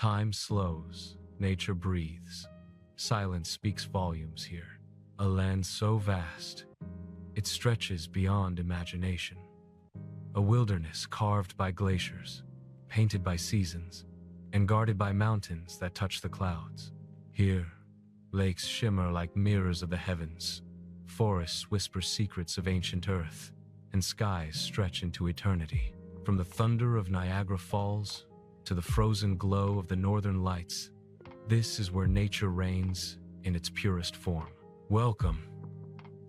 Time slows, nature breathes. Silence speaks volumes here. A land so vast, it stretches beyond imagination. A wilderness carved by glaciers, painted by seasons, and guarded by mountains that touch the clouds. Here, lakes shimmer like mirrors of the heavens, forests whisper secrets of ancient earth, and skies stretch into eternity. From the thunder of Niagara Falls to the frozen glow of the northern lights, this is where nature reigns in its purest form. Welcome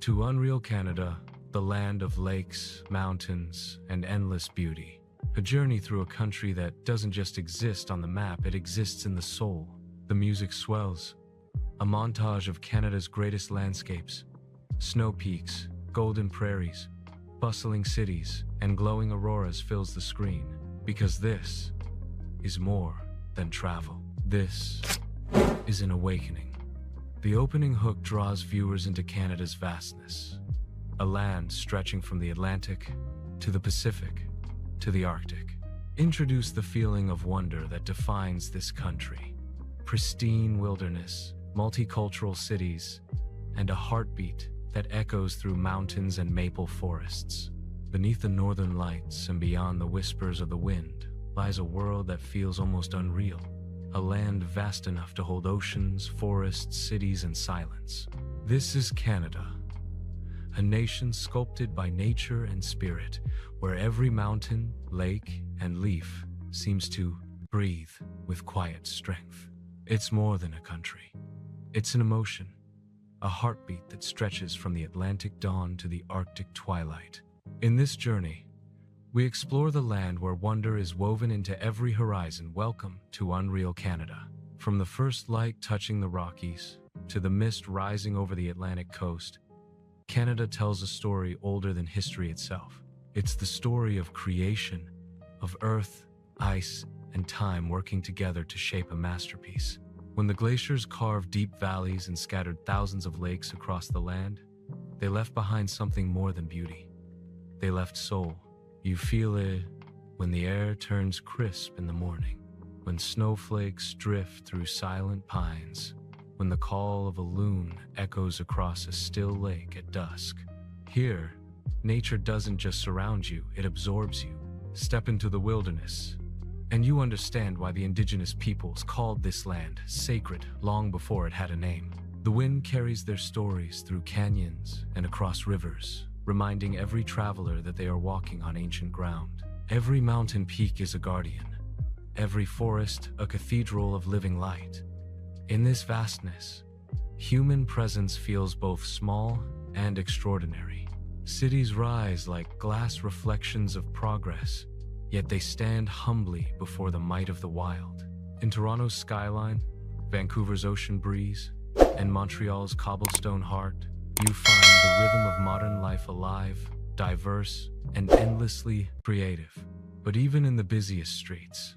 to Unreal Canada, the land of lakes, mountains, and endless beauty. A journey through a country that doesn't just exist on the map, it exists in the soul. The music swells, a montage of Canada's greatest landscapes: snow peaks, golden prairies, bustling cities, and glowing auroras fills the screen. Because this is more than travel. This is an awakening. The opening hook draws viewers into Canada's vastness, a land stretching from the Atlantic to the Pacific to the Arctic. Introduce the feeling of wonder that defines this country. Pristine wilderness, multicultural cities, and a heartbeat that echoes through mountains and maple forests. Beneath the northern lights and beyond the whispers of the wind lies a world that feels almost unreal. A land vast enough to hold oceans, forests, cities, and silence. This is Canada, a nation sculpted by nature and spirit, where every mountain, lake, and leaf seems to breathe with quiet strength. It's more than a country. It's an emotion, a heartbeat that stretches from the Atlantic dawn to the Arctic twilight. In this journey, we explore the land where wonder is woven into every horizon. Welcome to Unreal Canada. From the first light touching the Rockies to the mist rising over the Atlantic coast, Canada tells a story older than history itself. It's the story of creation, of earth, ice, and time working together to shape a masterpiece. When the glaciers carved deep valleys and scattered thousands of lakes across the land, they left behind something more than beauty. They left soul. You feel it when the air turns crisp in the morning, when snowflakes drift through silent pines, when the call of a loon echoes across a still lake at dusk. Here, nature doesn't just surround you, it absorbs you. Step into the wilderness, and you understand why the indigenous peoples called this land sacred long before it had a name. The wind carries their stories through canyons and across rivers, reminding every traveler that they are walking on ancient ground. Every mountain peak is a guardian, every forest a cathedral of living light. In this vastness, human presence feels both small and extraordinary. Cities rise like glass reflections of progress, yet they stand humbly before the might of the wild. In Toronto's skyline, Vancouver's ocean breeze, and Montreal's cobblestone heart, you find the rhythm of modern life alive, diverse, and endlessly creative. But even in the busiest streets,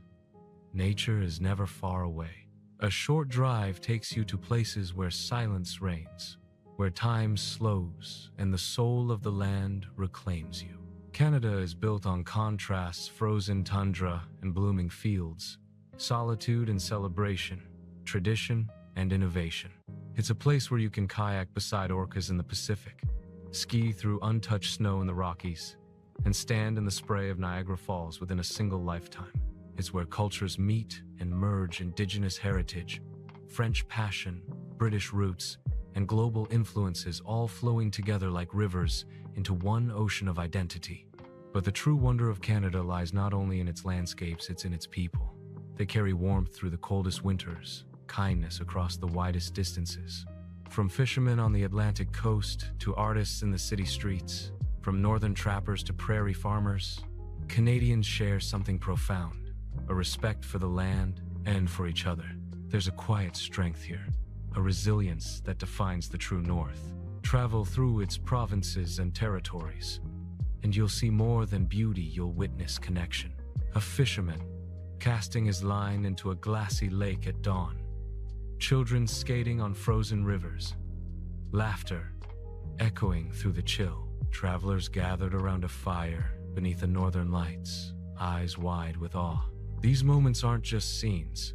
nature is never far away. A short drive takes you to places where silence reigns, where time slows and the soul of the land reclaims you. Canada is built on contrasts: frozen tundra and blooming fields, solitude and celebration, tradition and innovation. It's a place where you can kayak beside orcas in the Pacific, ski through untouched snow in the Rockies, and stand in the spray of Niagara Falls within a single lifetime. It's where cultures meet and merge: indigenous heritage, French passion, British roots, and global influences all flowing together like rivers into one ocean of identity. But the true wonder of Canada lies not only in its landscapes, it's in its people. They carry warmth through the coldest winters, kindness across the widest distances. From fishermen on the Atlantic coast to artists in the city streets, from northern trappers to prairie farmers, Canadians share something profound: a respect for the land and for each other. There's a quiet strength here, a resilience that defines the true North. Travel through its provinces and territories, and you'll see more than beauty, you'll witness connection. A fisherman casting his line into a glassy lake at dawn, children skating on frozen rivers, laughter echoing through the chill. Travelers gathered around a fire beneath the northern lights, eyes wide with awe. These moments aren't just scenes.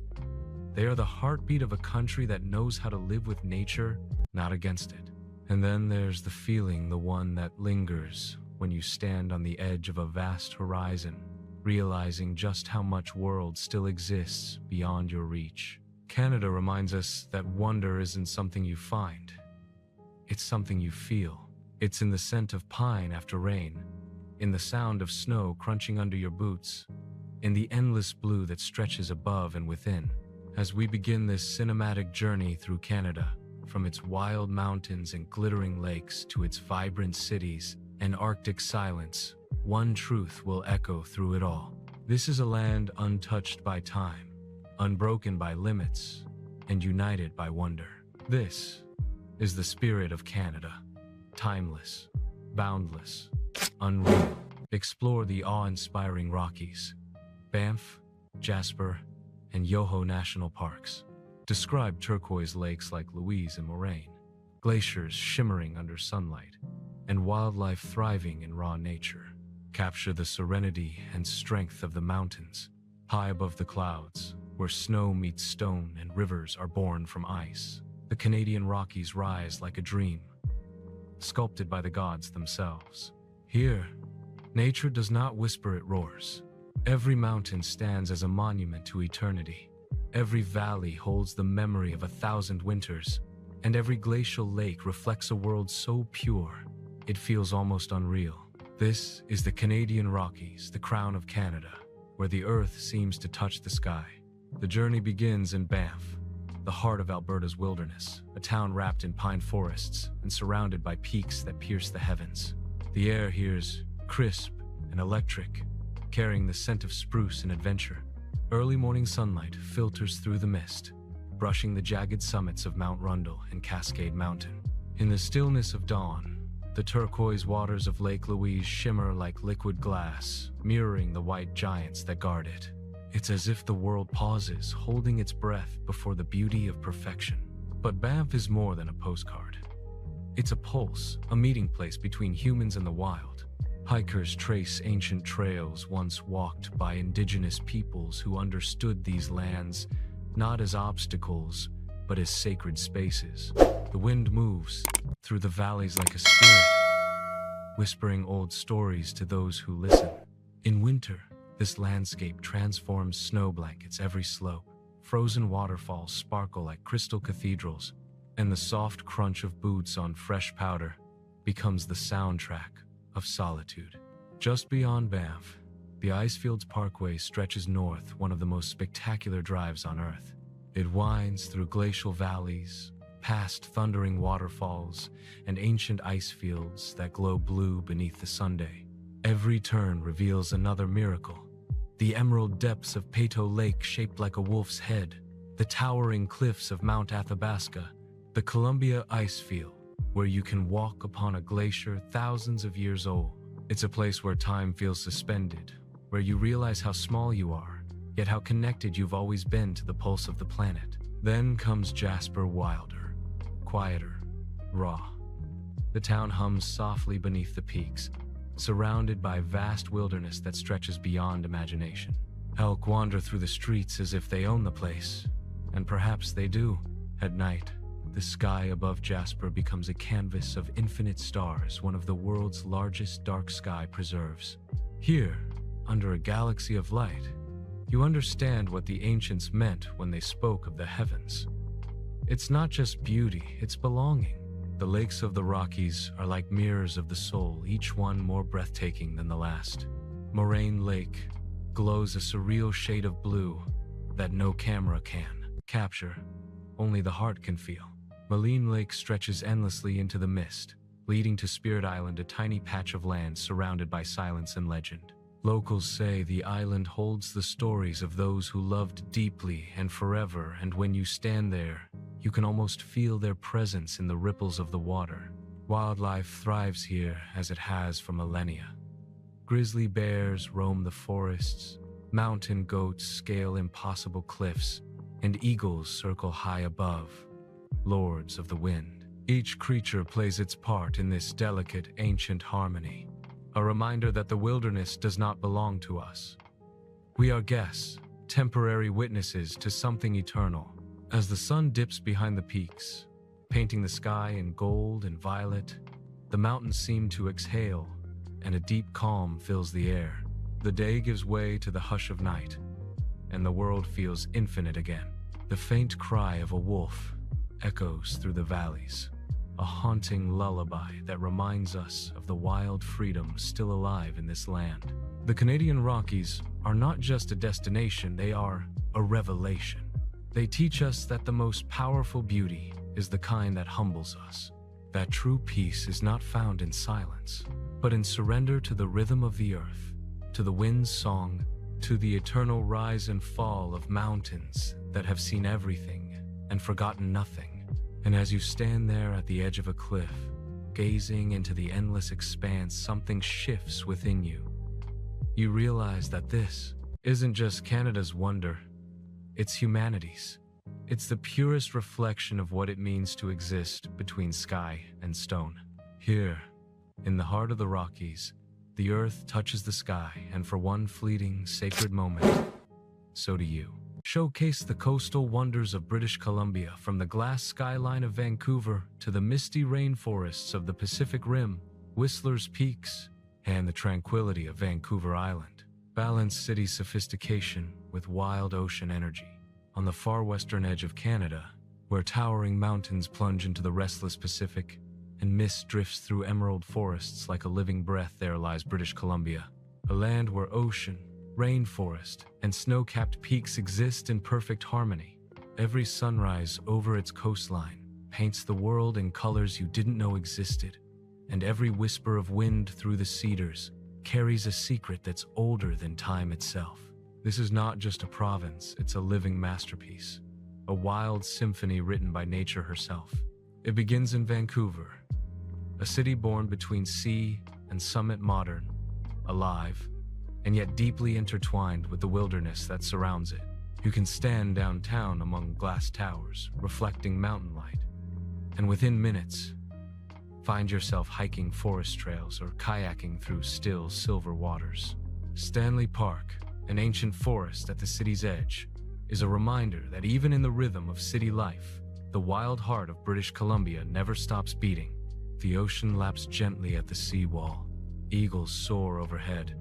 They are the heartbeat of a country that knows how to live with nature, not against it. And then there's the feeling, the one that lingers when you stand on the edge of a vast horizon, realizing just how much world still exists beyond your reach. Canada reminds us that wonder isn't something you find. It's something you feel. It's in the scent of pine after rain, in the sound of snow crunching under your boots, in the endless blue that stretches above and within. As we begin this cinematic journey through Canada, from its wild mountains and glittering lakes to its vibrant cities and Arctic silence, one truth will echo through it all. This is a land untouched by time, unbroken by limits, and united by wonder. This is the spirit of Canada. Timeless, boundless, unreal. Explore the awe-inspiring Rockies, Banff, Jasper, and Yoho National Parks. Describe turquoise lakes like Louise and Moraine, glaciers shimmering under sunlight, and wildlife thriving in raw nature. Capture the serenity and strength of the mountains, high above the clouds, where snow meets stone and rivers are born from ice. The Canadian Rockies rise like a dream, sculpted by the gods themselves. Here, nature does not whisper, it roars. Every mountain stands as a monument to eternity. Every valley holds the memory of 1,000 winters, and every glacial lake reflects a world so pure, it feels almost unreal. This is the Canadian Rockies, the crown of Canada, where the earth seems to touch the sky. The journey begins in Banff, the heart of Alberta's wilderness, a town wrapped in pine forests and surrounded by peaks that pierce the heavens. The air here's crisp and electric, carrying the scent of spruce and adventure. Early morning sunlight filters through the mist, brushing the jagged summits of Mount Rundle and Cascade Mountain. In the stillness of dawn, the turquoise waters of Lake Louise shimmer like liquid glass, mirroring the white giants that guard it. It's as if the world pauses, holding its breath before the beauty of perfection. But Banff is more than a postcard. It's a pulse, a meeting place between humans and the wild. Hikers trace ancient trails once walked by indigenous peoples who understood these lands not as obstacles, but as sacred spaces. The wind moves through the valleys like a spirit, whispering old stories to those who listen. In winter, this landscape transforms snow blankets every slope. Frozen waterfalls sparkle like crystal cathedrals, and the soft crunch of boots on fresh powder becomes the soundtrack of solitude. Just beyond Banff, the Icefields Parkway stretches north, one of the most spectacular drives on Earth. It winds through glacial valleys, past thundering waterfalls, and ancient ice fields that glow blue beneath the sunday. Every turn reveals another miracle. The emerald depths of Peyto Lake shaped like a wolf's head, the towering cliffs of Mount Athabasca, the Columbia Icefield, where you can walk upon a glacier thousands of years old. It's a place where time feels suspended, where you realize how small you are, yet how connected you've always been to the pulse of the planet. Then comes Jasper, wilder, quieter, raw. The town hums softly beneath the peaks, surrounded by vast wilderness that stretches beyond imagination. Elk wander through the streets as if they own the place, and perhaps they do. At night, the sky above Jasper becomes a canvas of infinite stars, one of the world's largest dark sky preserves. Here, under a galaxy of light, you understand what the ancients meant when they spoke of the heavens. It's not just beauty, it's belonging. The lakes of the Rockies are like mirrors of the soul, each one more breathtaking than the last. Moraine Lake glows a surreal shade of blue that no camera can capture, only the heart can feel. Maligne Lake stretches endlessly into the mist, leading to Spirit Island, a tiny patch of land surrounded by silence and legend. Locals say the island holds the stories of those who loved deeply and forever, and when you stand there, you can almost feel their presence in the ripples of the water. Wildlife thrives here as it has for millennia. Grizzly bears roam the forests, mountain goats scale impossible cliffs, and eagles circle high above, lords of the wind. Each creature plays its part in this delicate, ancient harmony, a reminder that the wilderness does not belong to us. We are guests, temporary witnesses to something eternal. As the sun dips behind the peaks, painting the sky in gold and violet, the mountains seem to exhale, and a deep calm fills the air. The day gives way to the hush of night, and the world feels infinite again. The faint cry of a wolf echoes through the valleys, a haunting lullaby that reminds us of the wild freedom still alive in this land. The Canadian Rockies are not just a destination, they are a revelation. They teach us that the most powerful beauty is the kind that humbles us, that true peace is not found in silence, but in surrender to the rhythm of the earth, to the wind's song, to the eternal rise and fall of mountains that have seen everything and forgotten nothing. And as you stand there at the edge of a cliff, gazing into the endless expanse, something shifts within you. You realize that this isn't just Canada's wonder, it's humanity's. It's the purest reflection of what it means to exist between sky and stone. Here, in the heart of the Rockies, the earth touches the sky, and for one fleeting, sacred moment, so do you. Showcase the coastal wonders of British Columbia, from the glass skyline of Vancouver to the misty rainforests of the Pacific Rim, Whistler's Peaks, and the tranquility of Vancouver Island. Balance city sophistication with wild ocean energy. On the far western edge of Canada, where towering mountains plunge into the restless Pacific and mist drifts through emerald forests like a living breath, there lies British Columbia, a land where ocean, rainforest, and snow-capped peaks exist in perfect harmony. Every sunrise over its coastline paints the world in colors you didn't know existed, and every whisper of wind through the cedars carries a secret that's older than time itself. This is not just a province, it's a living masterpiece, a wild symphony written by nature herself. It begins in Vancouver, a city born between sea and summit, modern, alive, and yet deeply intertwined with the wilderness that surrounds it. You can stand downtown among glass towers, reflecting mountain light, and within minutes, find yourself hiking forest trails or kayaking through still silver waters. Stanley Park, an ancient forest at the city's edge, is a reminder that even in the rhythm of city life, the wild heart of British Columbia never stops beating. The ocean laps gently at the seawall, eagles soar overhead,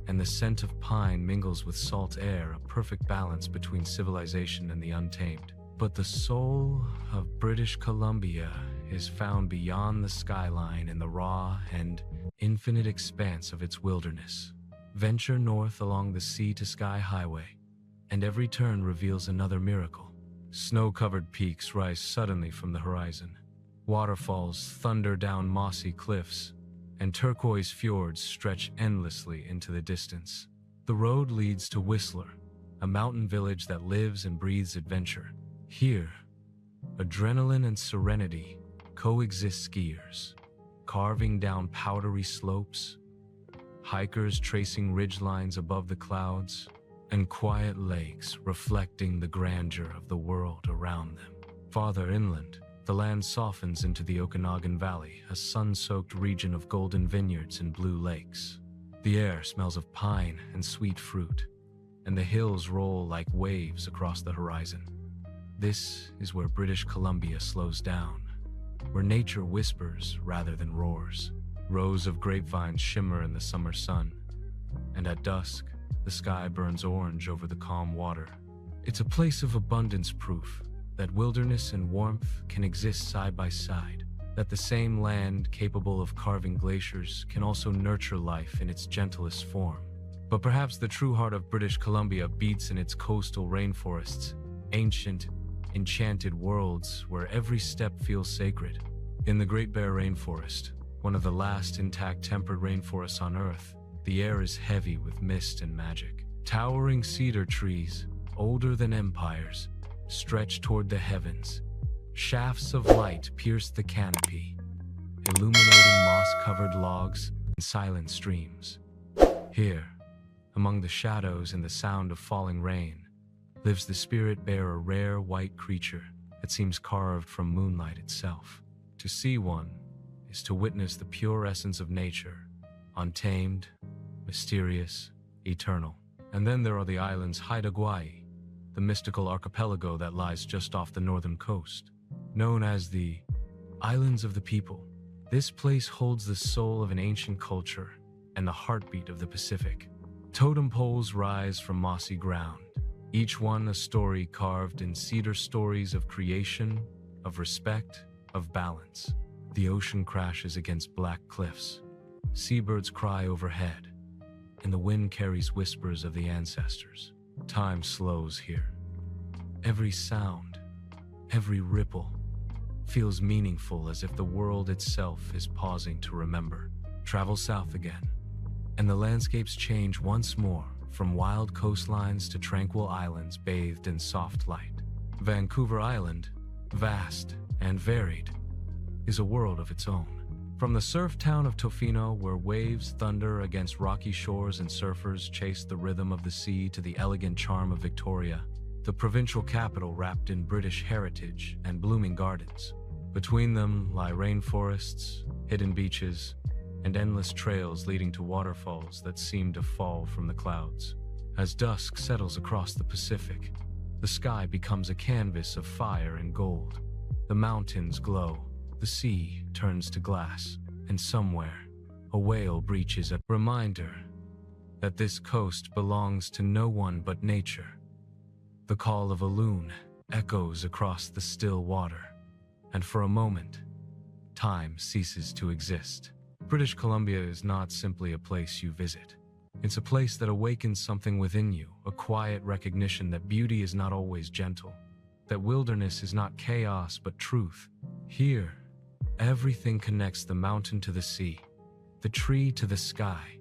and the scent of pine mingles with salt air, a perfect balance between civilization and the untamed. But the soul of British Columbia is found beyond the skyline, in the raw and infinite expanse of its wilderness. Venture north along the sea-to-sky highway, and every turn reveals another miracle. Snow-covered peaks rise suddenly from the horizon. Waterfalls thunder down mossy cliffs, and turquoise fjords stretch endlessly into the distance. The road leads to Whistler, a mountain village that lives and breathes adventure. Here, adrenaline and serenity coexist. Skiers carving down powdery slopes, hikers tracing ridgelines above the clouds, and quiet lakes reflecting the grandeur of the world around them. Farther inland, the land softens into the Okanagan Valley, a sun-soaked region of golden vineyards and blue lakes. The air smells of pine and sweet fruit, and the hills roll like waves across the horizon. This is where British Columbia slows down, where nature whispers rather than roars. Rows of grapevines shimmer in the summer sun, and at dusk, the sky burns orange over the calm water. It's a place of abundance, proof that wilderness and warmth can exist side by side, that the same land capable of carving glaciers can also nurture life in its gentlest form. But perhaps the true heart of British Columbia beats in its coastal rainforests, ancient, enchanted worlds where every step feels sacred. In the Great Bear Rainforest, one of the last intact temperate rainforests on Earth, the air is heavy with mist and magic. Towering cedar trees, older than empires, stretch toward the heavens. Shafts of light pierce the canopy, illuminating moss-covered logs and silent streams. Here, among the shadows and the sound of falling rain, lives the spirit bear, a rare white creature that seems carved from moonlight itself. To see one is to witness the pure essence of nature, untamed, mysterious, eternal. And then there are the islands Haida Gwaii, the mystical archipelago that lies just off the northern coast. Known as the Islands of the People, this place holds the soul of an ancient culture and the heartbeat of the Pacific. Totem poles rise from mossy ground, each one a story carved in cedar, stories of creation, of respect, of balance. The ocean crashes against black cliffs, seabirds cry overhead, and the wind carries whispers of the ancestors. Time slows here. Every sound, every ripple, feels meaningful, as if the world itself is pausing to remember. Travel south again, and the landscapes change once more, from wild coastlines to tranquil islands bathed in soft light. Vancouver Island, vast and varied, is a world of its own. From the surf town of Tofino, where waves thunder against rocky shores and surfers chase the rhythm of the sea, to the elegant charm of Victoria, the provincial capital wrapped in British heritage and blooming gardens. Between them lie rainforests, hidden beaches, and endless trails leading to waterfalls that seem to fall from the clouds. As dusk settles across the Pacific, the sky becomes a canvas of fire and gold. The mountains glow, the sea turns to glass, and somewhere, a whale breaches, a reminder that this coast belongs to no one but nature. The call of a loon echoes across the still water, and for a moment, time ceases to exist. British Columbia is not simply a place you visit. It's a place that awakens something within you, a quiet recognition that beauty is not always gentle, that wilderness is not chaos but truth. Here, everything connects: the mountain to the sea, the tree to the sky,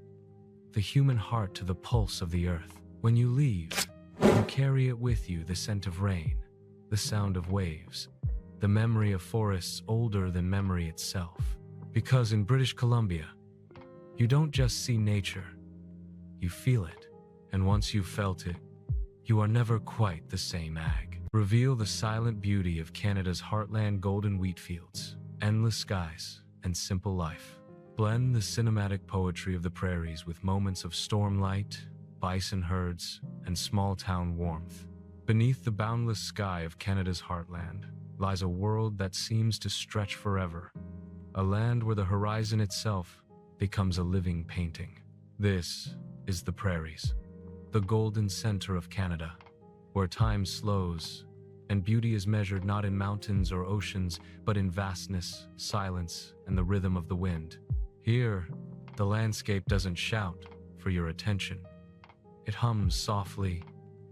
the human heart to the pulse of the earth. When you leave, you carry it with you: the scent of rain, the sound of waves, the memory of forests older than memory itself. Because in British Columbia, you don't just see nature, you feel it. And once you've felt it, you are never quite the same. Reveal the silent beauty of Canada's heartland: golden wheat fields, endless skies, and simple life. Blend the cinematic poetry of the prairies with moments of storm light, bison herds, and small-town warmth. Beneath the boundless sky of Canada's heartland lies a world that seems to stretch forever, a land where the horizon itself becomes a living painting. This is the prairies, the golden center of Canada, where time slows and beauty is measured not in mountains or oceans, but in vastness, silence, and the rhythm of the wind. Here, the landscape doesn't shout for your attention. It hums softly,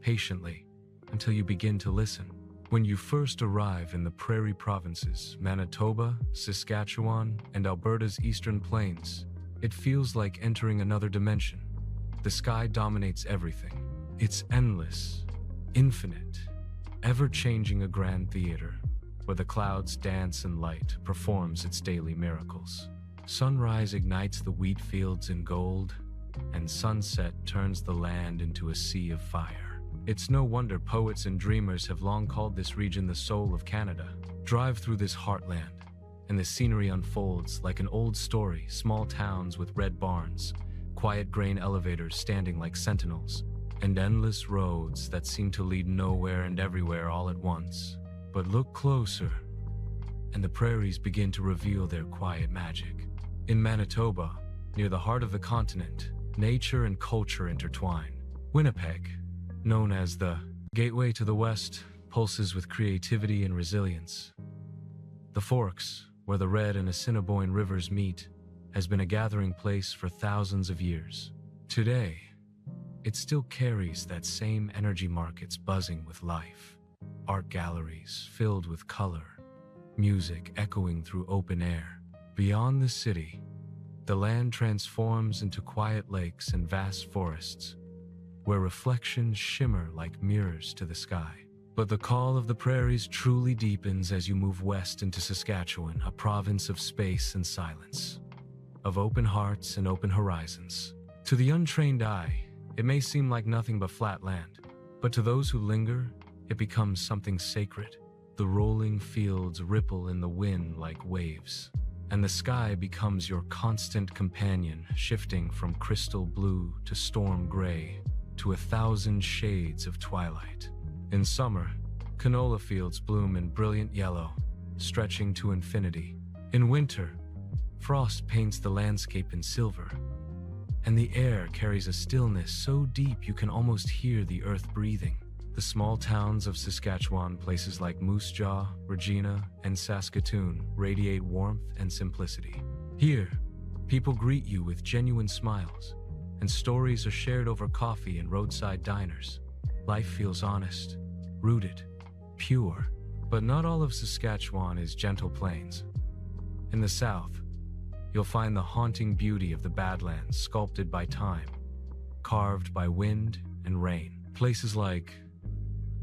patiently, until you begin to listen. When you first arrive in the prairie provinces, Manitoba, Saskatchewan, and Alberta's eastern plains, it feels like entering another dimension. The sky dominates everything. It's endless, infinite, ever-changing, a grand theater where the clouds dance and light performs its daily miracles. Sunrise ignites the wheat fields in gold, and sunset turns the land into a sea of fire. It's no wonder poets and dreamers have long called this region the soul of Canada. Drive through this heartland, and the scenery unfolds like an old story: small towns with red barns, quiet grain elevators standing like sentinels, and endless roads that seem to lead nowhere and everywhere all at once. But look closer, and the prairies begin to reveal their quiet magic. In Manitoba, near the heart of the continent, nature and culture intertwine. Winnipeg, known as the gateway to the West, pulses with creativity and resilience. The Forks, where the Red and Assiniboine rivers meet, has been a gathering place for thousands of years. Today, it still carries that same energy: markets buzzing with life, art galleries filled with color, music echoing through open air. Beyond the city, the land transforms into quiet lakes and vast forests, where reflections shimmer like mirrors to the sky. But the call of the prairies truly deepens as you move west into Saskatchewan, a province of space and silence, of open hearts and open horizons. To the untrained eye, it may seem like nothing but flat land, but to those who linger, it becomes something sacred. The rolling fields ripple in the wind like waves, and the sky becomes your constant companion, shifting from crystal blue to storm gray to 1,000 shades of twilight. In summer, canola fields bloom in brilliant yellow, stretching to infinity. In winter, frost paints the landscape in silver, and the air carries a stillness so deep you can almost hear the earth breathing. The small towns of Saskatchewan, places like Moose Jaw, Regina, and Saskatoon, radiate warmth and simplicity. Here, people greet you with genuine smiles, and stories are shared over coffee in roadside diners. Life feels honest, rooted, pure. But not all of Saskatchewan is gentle plains. In the south, you'll find the haunting beauty of the Badlands sculpted by time, carved by wind and rain. Places like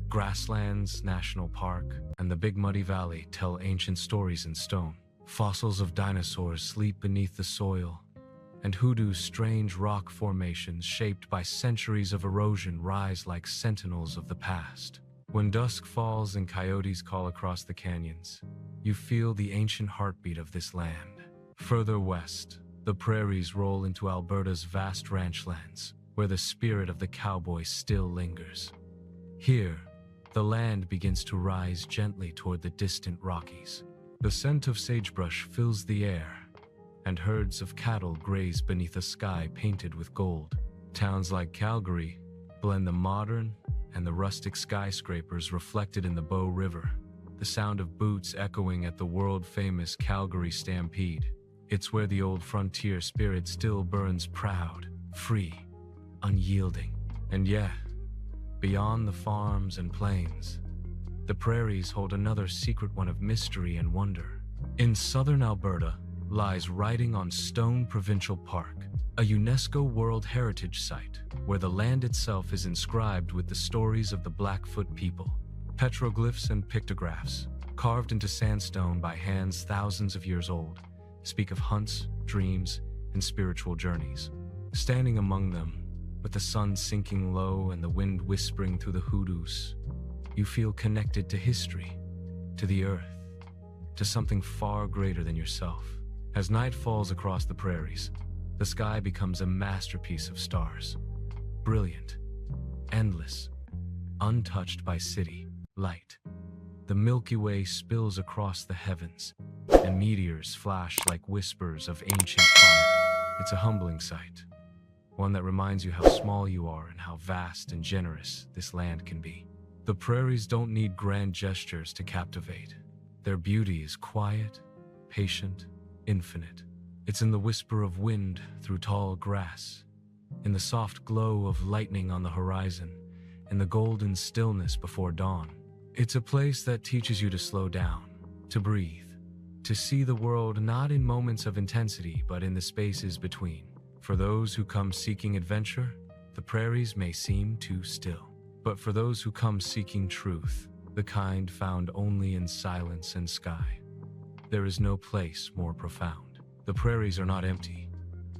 Grasslands National Park and the Big Muddy Valley tell ancient stories in stone. Fossils of dinosaurs sleep beneath the soil, and Hoodoo's strange rock formations shaped by centuries of erosion rise like sentinels of the past. When dusk falls and coyotes call across the canyons, you feel the ancient heartbeat of this land. Further west, the prairies roll into Alberta's vast ranchlands, where the spirit of the cowboy still lingers. Here, the land begins to rise gently toward the distant Rockies. The scent of sagebrush fills the air, and herds of cattle graze beneath a sky painted with gold. Towns like Calgary blend the modern and the rustic skyscrapers reflected in the Bow River, the sound of boots echoing at the world-famous Calgary Stampede. It's where the old frontier spirit still burns proud, free, unyielding. And yeah, beyond the farms and plains, the prairies hold another secret one of mystery and wonder. In southern Alberta lies Riding on Stone Provincial Park, a UNESCO World Heritage Site where the land itself is inscribed with the stories of the Blackfoot people. Petroglyphs and pictographs, carved into sandstone by hands thousands of years old, speak of hunts, dreams, and spiritual journeys. Standing among them, with the sun sinking low and the wind whispering through the hoodoos, you feel connected to history, to the earth, to something far greater than yourself. As night falls across the prairies, the sky becomes a masterpiece of stars. Brilliant, endless, untouched by city light. The Milky Way spills across the heavens, and meteors flash like whispers of ancient fire. It's a humbling sight, one that reminds you how small you are and how vast and generous this land can be. The prairies don't need grand gestures to captivate. Their beauty is quiet, patient, infinite. It's in the whisper of wind through tall grass, in the soft glow of lightning on the horizon, in the golden stillness before dawn. It's a place that teaches you to slow down, to breathe, to see the world not in moments of intensity but in the spaces between. For those who come seeking adventure, the prairies may seem too still. But for those who come seeking truth, the kind found only in silence and sky, there is no place more profound. The prairies are not empty.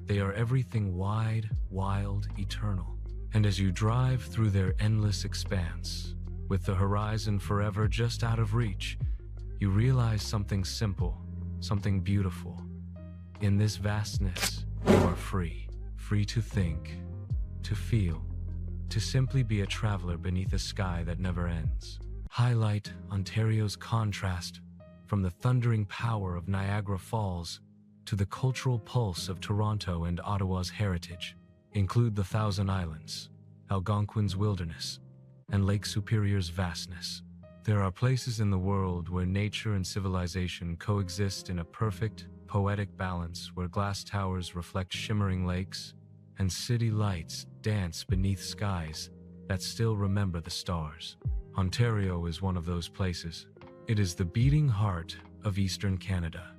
They are everything wide, wild, eternal. And as you drive through their endless expanse, with the horizon forever just out of reach, you realize something simple, something beautiful. In this vastness, you are free. Free to think, to feel, to simply be a traveler beneath a sky that never ends. Highlight Ontario's contrast from the thundering power of Niagara Falls to the cultural pulse of Toronto and Ottawa's heritage. Include the Thousand Islands, Algonquin's wilderness, and Lake Superior's vastness. There are places in the world where nature and civilization coexist in a perfect, poetic balance, where glass towers reflect shimmering lakes and city lights dance beneath skies that still remember the stars. Ontario is one of those places. It is the beating heart of Eastern Canada,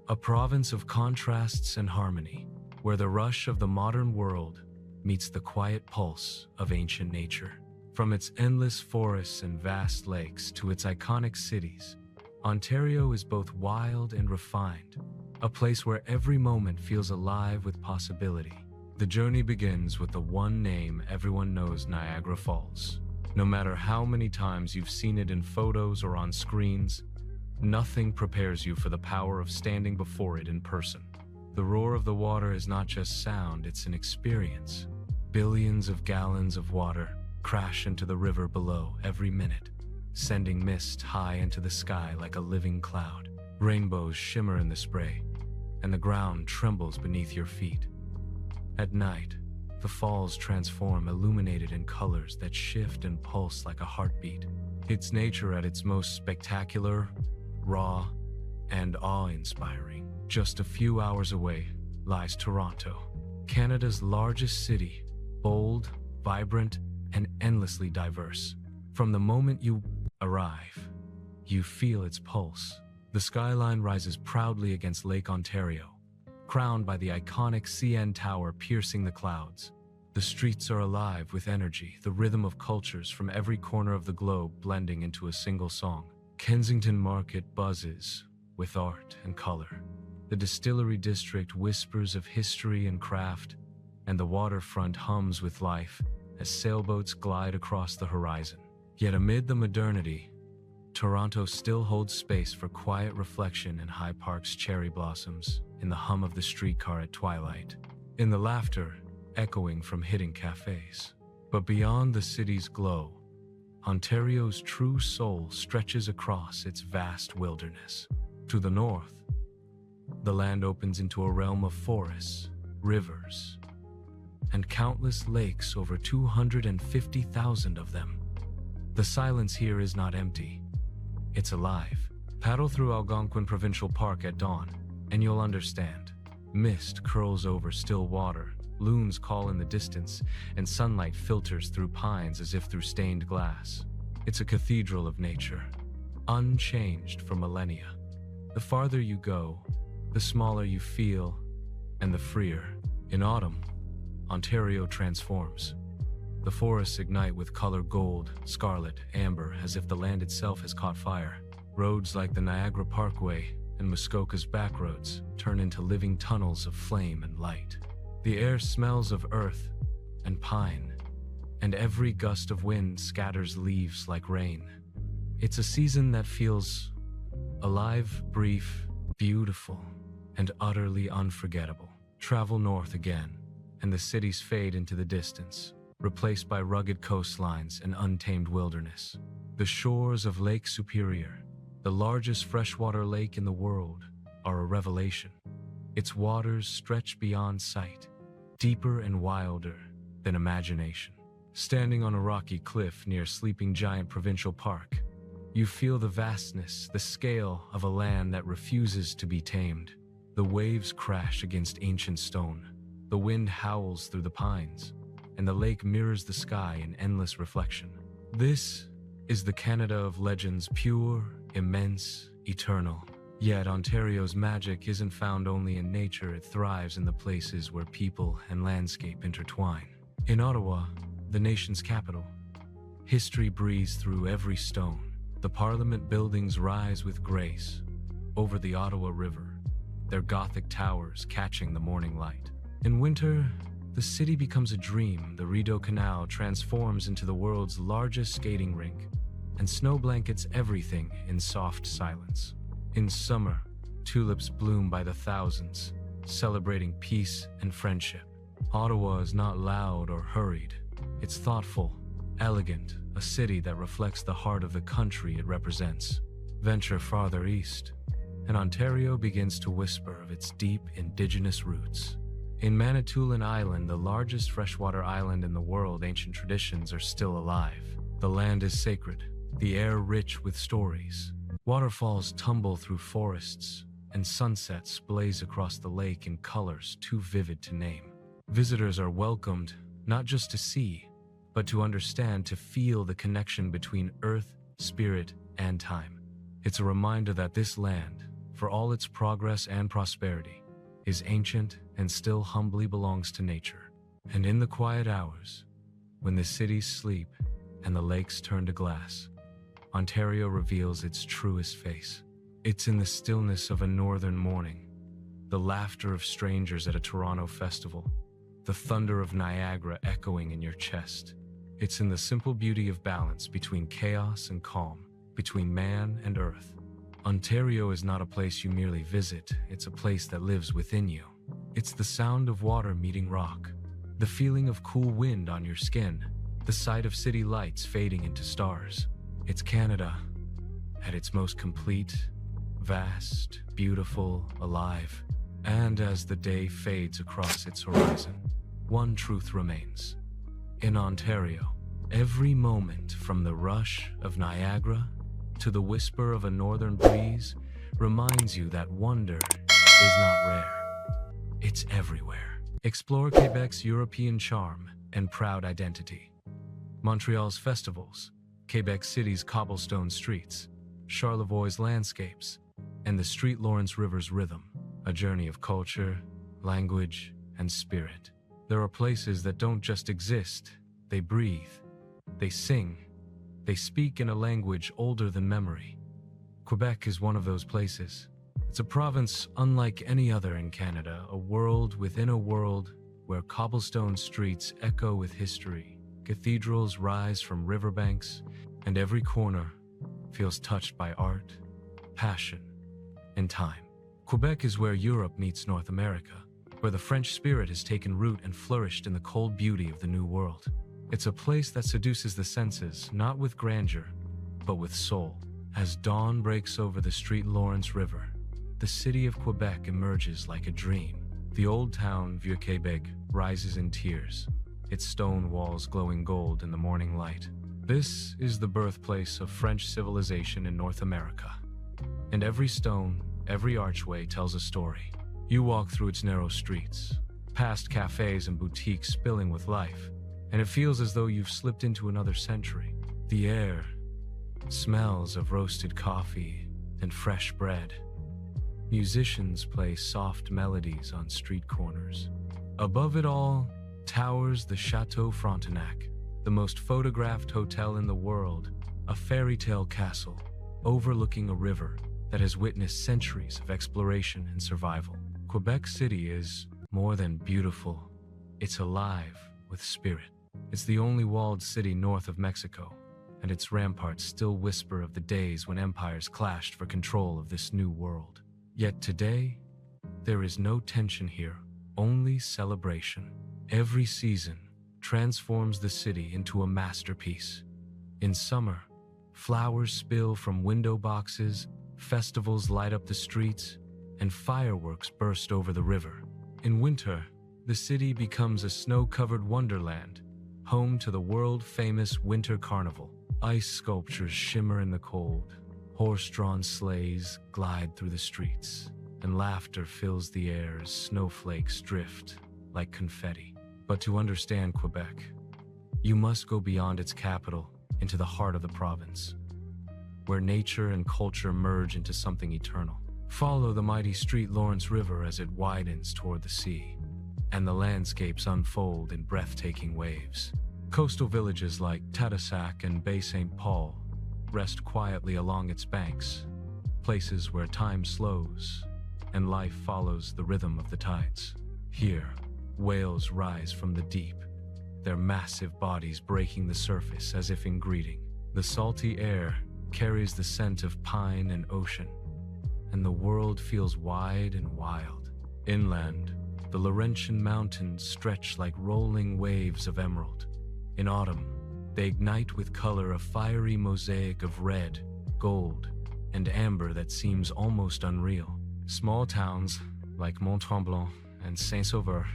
a province of contrasts and harmony, where the rush of the modern world meets the quiet pulse of ancient nature. From its endless forests and vast lakes to its iconic cities, Ontario is both wild and refined, a place where every moment feels alive with possibility. The journey begins with the one name everyone knows: Niagara Falls. No matter how many times you've seen it in photos or on screens, nothing prepares you for the power of standing before it in person. The roar of the water is not just sound, it's an experience. Billions of gallons of water, crash into the river below every minute, sending mist high into the sky like a living cloud. Rainbows shimmer in the spray, and the ground trembles beneath your feet. At night, the falls transform, illuminated in colors that shift and pulse like a heartbeat. It's nature at its most spectacular, raw, and awe-inspiring. Just a few hours away lies Toronto, Canada's largest city, bold, vibrant, and endlessly diverse. From the moment you arrive, you feel its pulse. The skyline rises proudly against Lake Ontario, crowned by the iconic CN Tower piercing the clouds. The streets are alive with energy, the rhythm of cultures from every corner of the globe blending into a single song. Kensington Market buzzes with art and color. The Distillery District whispers of history and craft, and the waterfront hums with life as sailboats glide across the horizon. Yet amid the modernity, Toronto still holds space for quiet reflection in High Park's cherry blossoms, in the hum of the streetcar at twilight, in the laughter echoing from hidden cafes. But beyond the city's glow, Ontario's true soul stretches across its vast wilderness. To the north, the land opens into a realm of forests, rivers, and countless lakes, over 250,000 of them. The silence here is not empty. It's alive. Paddle through Algonquin Provincial Park at dawn, and you'll understand. Mist curls over still water, loons call in the distance, and sunlight filters through pines as if through stained glass. It's a cathedral of nature, unchanged for millennia. The farther you go, the smaller you feel, and the freer. In autumn, Ontario transforms. The forests ignite with color gold, scarlet, amber, as if the land itself has caught fire. Roads like the Niagara Parkway and Muskoka's backroads turn into living tunnels of flame and light. The air smells of earth and pine, and every gust of wind scatters leaves like rain. It's a season that feels alive, brief, beautiful, and utterly unforgettable. Travel north again, and the cities fade into the distance, replaced by rugged coastlines and untamed wilderness. The shores of Lake Superior, the largest freshwater lake in the world, are a revelation. Its waters stretch beyond sight, deeper and wilder than imagination. Standing on a rocky cliff near Sleeping Giant Provincial Park, you feel the vastness, the scale of a land that refuses to be tamed. The waves crash against ancient stone, the wind howls through the pines, and the lake mirrors the sky in endless reflection. This is the Canada of legends, pure, immense, eternal. Yet Ontario's magic isn't found only in nature, it thrives in the places where people and landscape intertwine. In Ottawa, the nation's capital, history breathes through every stone. The Parliament buildings rise with grace over the Ottawa River, their Gothic towers catching the morning light. In winter, the city becomes a dream. The Rideau Canal transforms into the world's largest skating rink, and snow blankets everything in soft silence. In summer, tulips bloom by the thousands, celebrating peace and friendship. Ottawa is not loud or hurried. It's thoughtful, elegant, a city that reflects the heart of the country it represents. Venture farther east, and Ontario begins to whisper of its deep indigenous roots. In Manitoulin Island, the largest freshwater island in the world, ancient traditions are still alive. The land is sacred, the air rich with stories. Waterfalls tumble through forests, and sunsets blaze across the lake in colors too vivid to name. Visitors are welcomed not just to see, but to understand, to feel the connection between earth, spirit, and time. It's a reminder that this land, for all its progress and prosperity, is ancient and still humbly belongs to nature. And in the quiet hours, when the cities sleep and the lakes turn to glass, Ontario reveals its truest face. It's in the stillness of a northern morning, the laughter of strangers at a Toronto festival, the thunder of Niagara echoing in your chest. It's in the simple beauty of balance between chaos and calm, between man and earth. Ontario is not a place you merely visit, it's a place that lives within you. It's the sound of water meeting rock, the feeling of cool wind on your skin, the sight of city lights fading into stars. It's Canada at its most complete, vast, beautiful, alive. And as the day fades across its horizon, one truth remains. In Ontario, every moment from the rush of Niagara to the whisper of a northern breeze reminds you that wonder is not rare. It's everywhere. Explore Quebec's European charm and proud identity. Montreal's festivals, Quebec City's cobblestone streets, Charlevoix's landscapes, and the St. Lawrence River's rhythm, a journey of culture, language, and spirit. There are places that don't just exist, they breathe, they sing, they speak in a language older than memory. Quebec is one of those places. It's a province unlike any other in Canada, a world within a world where cobblestone streets echo with history, cathedrals rise from riverbanks, and every corner feels touched by art, passion, and time. Quebec is where Europe meets North America, where the French spirit has taken root and flourished in the cold beauty of the New World. It's a place that seduces the senses, not with grandeur, but with soul. As dawn breaks over the St. Lawrence River, the city of Quebec emerges like a dream. The old town, Vieux-Québec, rises in tears, its stone walls glowing gold in the morning light. This is the birthplace of French civilization in North America. And every stone, every archway tells a story. You walk through its narrow streets, past cafes and boutiques spilling with life, and it feels as though you've slipped into another century. The air smells of roasted coffee and fresh bread. Musicians play soft melodies on street corners. Above it all towers the Chateau Frontenac, the most photographed hotel in the world, a fairy tale castle overlooking a river that has witnessed centuries of exploration and survival. Quebec City is more than beautiful. It's alive with spirit. It's the only walled city north of Mexico, and its ramparts still whisper of the days when empires clashed for control of this new world. Yet today, there is no tension here, only celebration. Every season transforms the city into a masterpiece. In summer, flowers spill from window boxes, festivals light up the streets, and fireworks burst over the river. In winter, the city becomes a snow-covered wonderland, home to the world-famous Winter Carnival. Ice sculptures shimmer in the cold, horse-drawn sleighs glide through the streets, and laughter fills the air as snowflakes drift like confetti. But to understand Quebec, you must go beyond its capital into the heart of the province, where nature and culture merge into something eternal. Follow the mighty St. Lawrence River as it widens toward the sea, and the landscapes unfold in breathtaking waves. Coastal villages like Tadoussac and Bay St. Paul rest quietly along its banks, places where time slows and life follows the rhythm of the tides. Here, whales rise from the deep, their massive bodies breaking the surface as if in greeting. The salty air carries the scent of pine and ocean, and the world feels wide and wild. Inland, the Laurentian mountains stretch like rolling waves of emerald. In autumn, they ignite with color, a fiery mosaic of red, gold, and amber that seems almost unreal. Small towns like Mont-Tremblant and Saint-Sauveur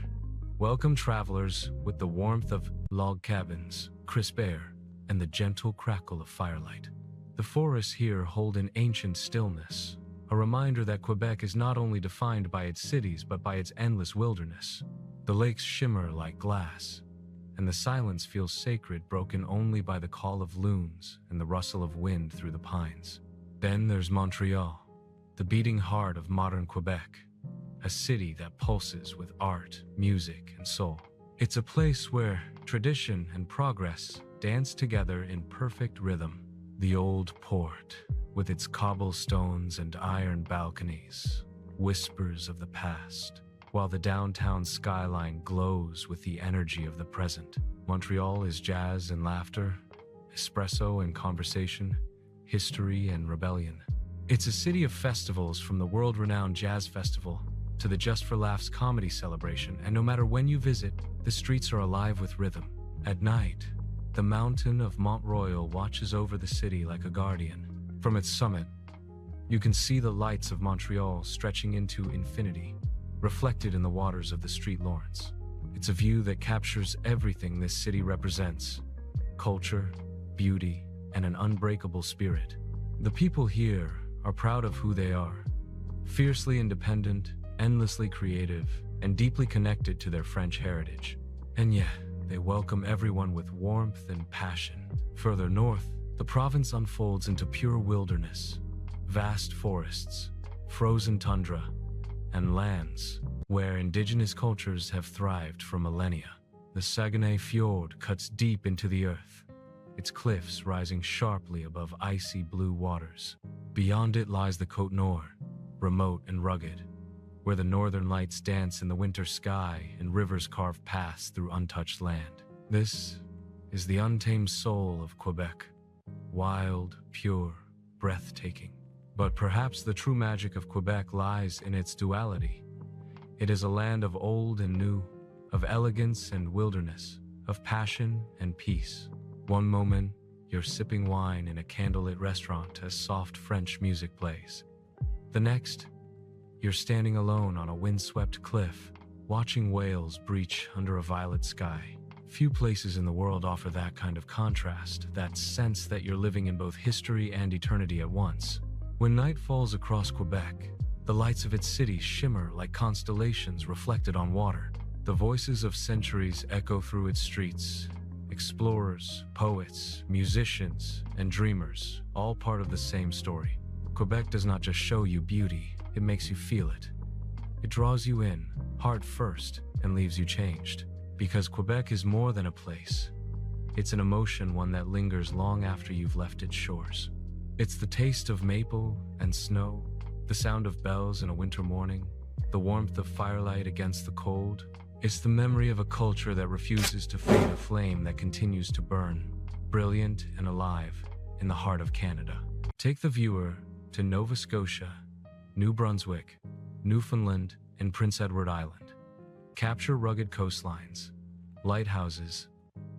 welcome travelers with the warmth of log cabins, crisp air, and the gentle crackle of firelight. The forests here hold an ancient stillness, a reminder that Quebec is not only defined by its cities but by its endless wilderness. The lakes shimmer like glass, and the silence feels sacred, broken only by the call of loons and the rustle of wind through the pines. Then there's Montreal, the beating heart of modern Quebec, a city that pulses with art, music, and soul. It's a place where tradition and progress dance together in perfect rhythm. The old port, with its cobblestones and iron balconies, whispers of the past, while the downtown skyline glows with the energy of the present. Montreal is jazz and laughter, espresso and conversation, history and rebellion. It's a city of festivals, from the world-renowned Jazz Festival to the Just for Laughs comedy celebration, and no matter when you visit, the streets are alive with rhythm. At night, The mountain of Montreal watches over the city like a guardian. From its summit, you can see the lights of Montreal stretching into infinity, reflected in the waters of the Street Lawrence. It's a view that captures everything this city represents: culture, beauty, and an unbreakable spirit. The people here are proud of who they are, fiercely independent, endlessly creative, and deeply connected to their French heritage. And yet, they welcome everyone with warmth and passion. Further north, the province unfolds into pure wilderness, vast forests, frozen tundra, and lands where indigenous cultures have thrived for millennia. The Saguenay Fjord cuts deep into the earth, its cliffs rising sharply above icy blue waters. Beyond it lies the Côte Nord, remote and rugged, where the northern lights dance in the winter sky and rivers carve paths through untouched land. This is the untamed soul of Quebec, wild, pure, breathtaking. But perhaps the true magic of Quebec lies in its duality. It is a land of old and new, of elegance and wilderness, of passion and peace. One moment, you're sipping wine in a candlelit restaurant as soft French music plays. The next, you're standing alone on a windswept cliff, watching whales breach under a violet sky. Few places in the world offer that kind of contrast, that sense that you're living in both history and eternity at once. When night falls across Quebec, the lights of its cities shimmer like constellations reflected on water. The voices of centuries echo through its streets. Explorers, poets, musicians, and dreamers, all part of the same story. Quebec does not just show you beauty, it makes you feel it. It draws you in, heart first, and leaves you changed. Because Quebec is more than a place. It's an emotion, one that lingers long after you've left its shores. It's the taste of maple and snow, the sound of bells in a winter morning, the warmth of firelight against the cold. It's the memory of a culture that refuses to fade, a flame that continues to burn, brilliant and alive, in the heart of Canada. Take the viewer to Nova Scotia, New Brunswick, Newfoundland, and Prince Edward Island. Capture rugged coastlines, lighthouses,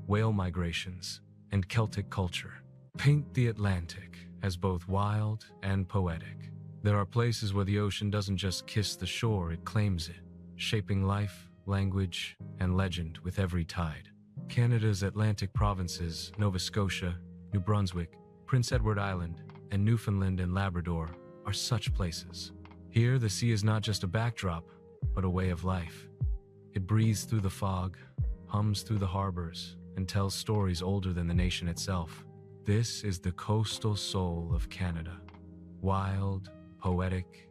whale migrations, and Celtic culture. Paint the Atlantic as both wild and poetic. There are places where the ocean doesn't just kiss the shore, it claims it, shaping life, language, and legend with every tide. Canada's Atlantic provinces, Nova Scotia, New Brunswick, Prince Edward Island, and Newfoundland and Labrador, are such places. Here, the sea is not just a backdrop, but a way of life. It breathes through the fog, hums through the harbors, and tells stories older than the nation itself. This is the coastal soul of Canada, wild, poetic,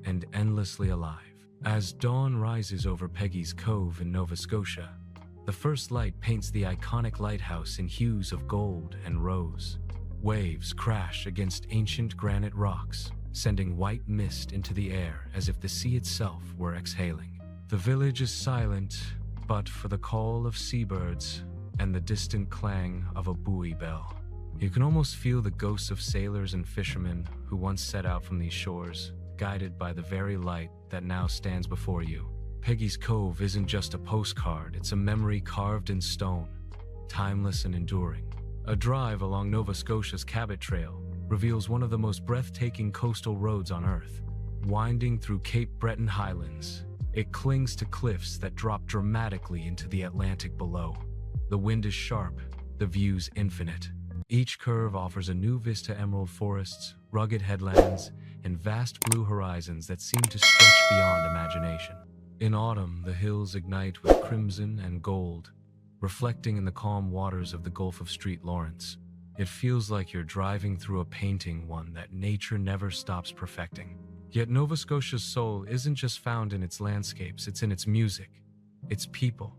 and endlessly alive. As dawn rises over Peggy's Cove in Nova Scotia, the first light paints the iconic lighthouse in hues of gold and rose. Waves crash against ancient granite rocks, sending white mist into the air as if the sea itself were exhaling. The village is silent, but for the call of seabirds and the distant clang of a buoy bell. You can almost feel the ghosts of sailors and fishermen who once set out from these shores, guided by the very light that now stands before you. Peggy's Cove isn't just a postcard, it's a memory carved in stone, timeless and enduring. A drive along Nova Scotia's Cabot Trail reveals one of the most breathtaking coastal roads on Earth. Winding through Cape Breton Highlands, it clings to cliffs that drop dramatically into the Atlantic below. The wind is sharp, the view's infinite. Each curve offers a new vista: emerald forests, rugged headlands, and vast blue horizons that seem to stretch beyond imagination. In autumn, the hills ignite with crimson and gold, reflecting in the calm waters of the Gulf of St. Lawrence. It feels like you're driving through a painting, one that nature never stops perfecting. Yet Nova Scotia's soul isn't just found in its landscapes, it's in its music, its people,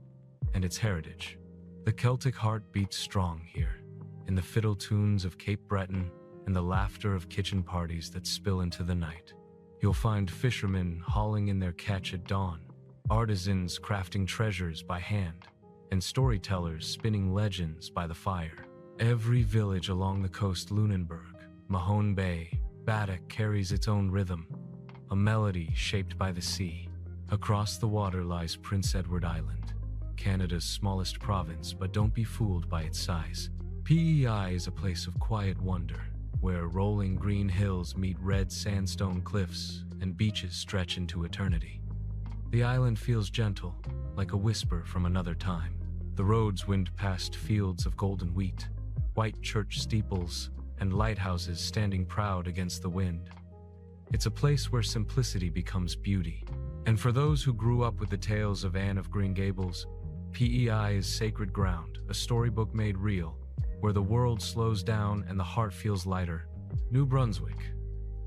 and its heritage. The Celtic heart beats strong here, in the fiddle tunes of Cape Breton and the laughter of kitchen parties that spill into the night. You'll find fishermen hauling in their catch at dawn, artisans crafting treasures by hand, and storytellers spinning legends by the fire. Every village along the coast, Lunenburg, Mahone Bay, Baddock, carries its own rhythm, a melody shaped by the sea. Across the water lies Prince Edward Island, Canada's smallest province, but don't be fooled by its size. PEI is a place of quiet wonder, where rolling green hills meet red sandstone cliffs and beaches stretch into eternity. The island feels gentle, like a whisper from another time. The roads wind past fields of golden wheat, white church steeples, and lighthouses standing proud against the wind. It's a place where simplicity becomes beauty. And for those who grew up with the tales of Anne of Green Gables, PEI is sacred ground, a storybook made real, where the world slows down and the heart feels lighter. New Brunswick,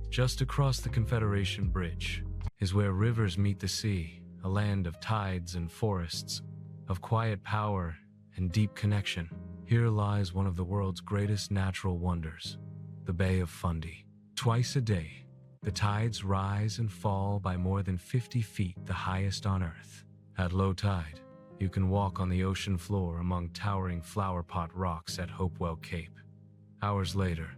just across the Confederation Bridge, is where rivers meet the sea, a land of tides and forests, of quiet power and deep connection. Here lies one of the world's greatest natural wonders, the Bay of Fundy. Twice a day, the tides rise and fall by more than 50 feet, the highest on Earth. At low tide, you can walk on the ocean floor among towering flowerpot rocks at Hopewell Cape. Hours later,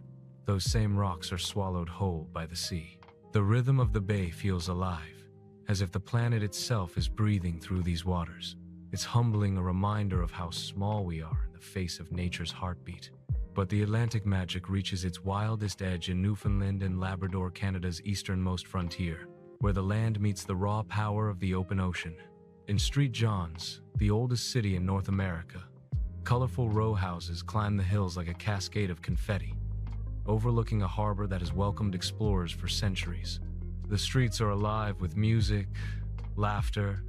those same rocks are swallowed whole by the sea. The rhythm of the bay feels alive, as if the planet itself is breathing through these waters. It's humbling, a reminder of how small we are in the face of nature's heartbeat. But the Atlantic magic reaches its wildest edge in Newfoundland and Labrador, Canada's easternmost frontier, where the land meets the raw power of the open ocean. In St. John's, the oldest city in North America, colorful row houses climb the hills like a cascade of confetti, overlooking a harbor that has welcomed explorers for centuries. The streets are alive with music, laughter,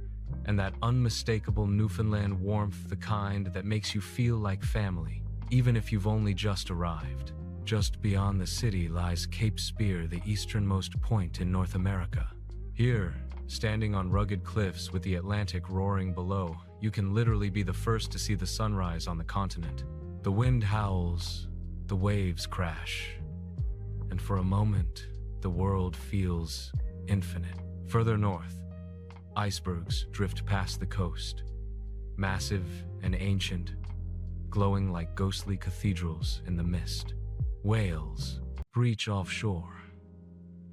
and that unmistakable Newfoundland warmth, the kind that makes you feel like family, even if you've only just arrived. Just beyond the city lies Cape Spear, the easternmost point in North America. Here, standing on rugged cliffs with the Atlantic roaring below, you can literally be the first to see the sunrise on the continent. The wind howls, the waves crash, and for a moment, the world feels infinite. Further north, icebergs drift past the coast, massive and ancient, glowing like ghostly cathedrals in the mist. Whales breach offshore,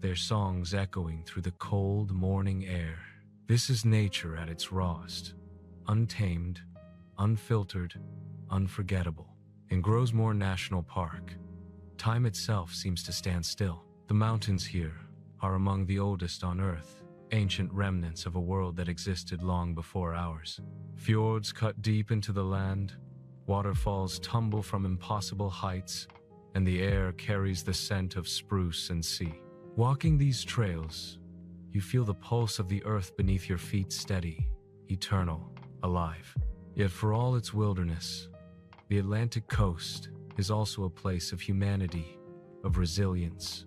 their songs echoing through the cold morning air. This is nature at its rawest, untamed, unfiltered, unforgettable. In Grosmore National Park, time itself seems to stand still. The mountains here are among the oldest on Earth, ancient remnants of a world that existed long before ours. Fjords cut deep into the land, waterfalls tumble from impossible heights, and the air carries the scent of spruce and sea. Walking these trails, you feel the pulse of the earth beneath your feet, steady, eternal, alive. Yet for all its wilderness, the Atlantic coast is also a place of humanity, of resilience,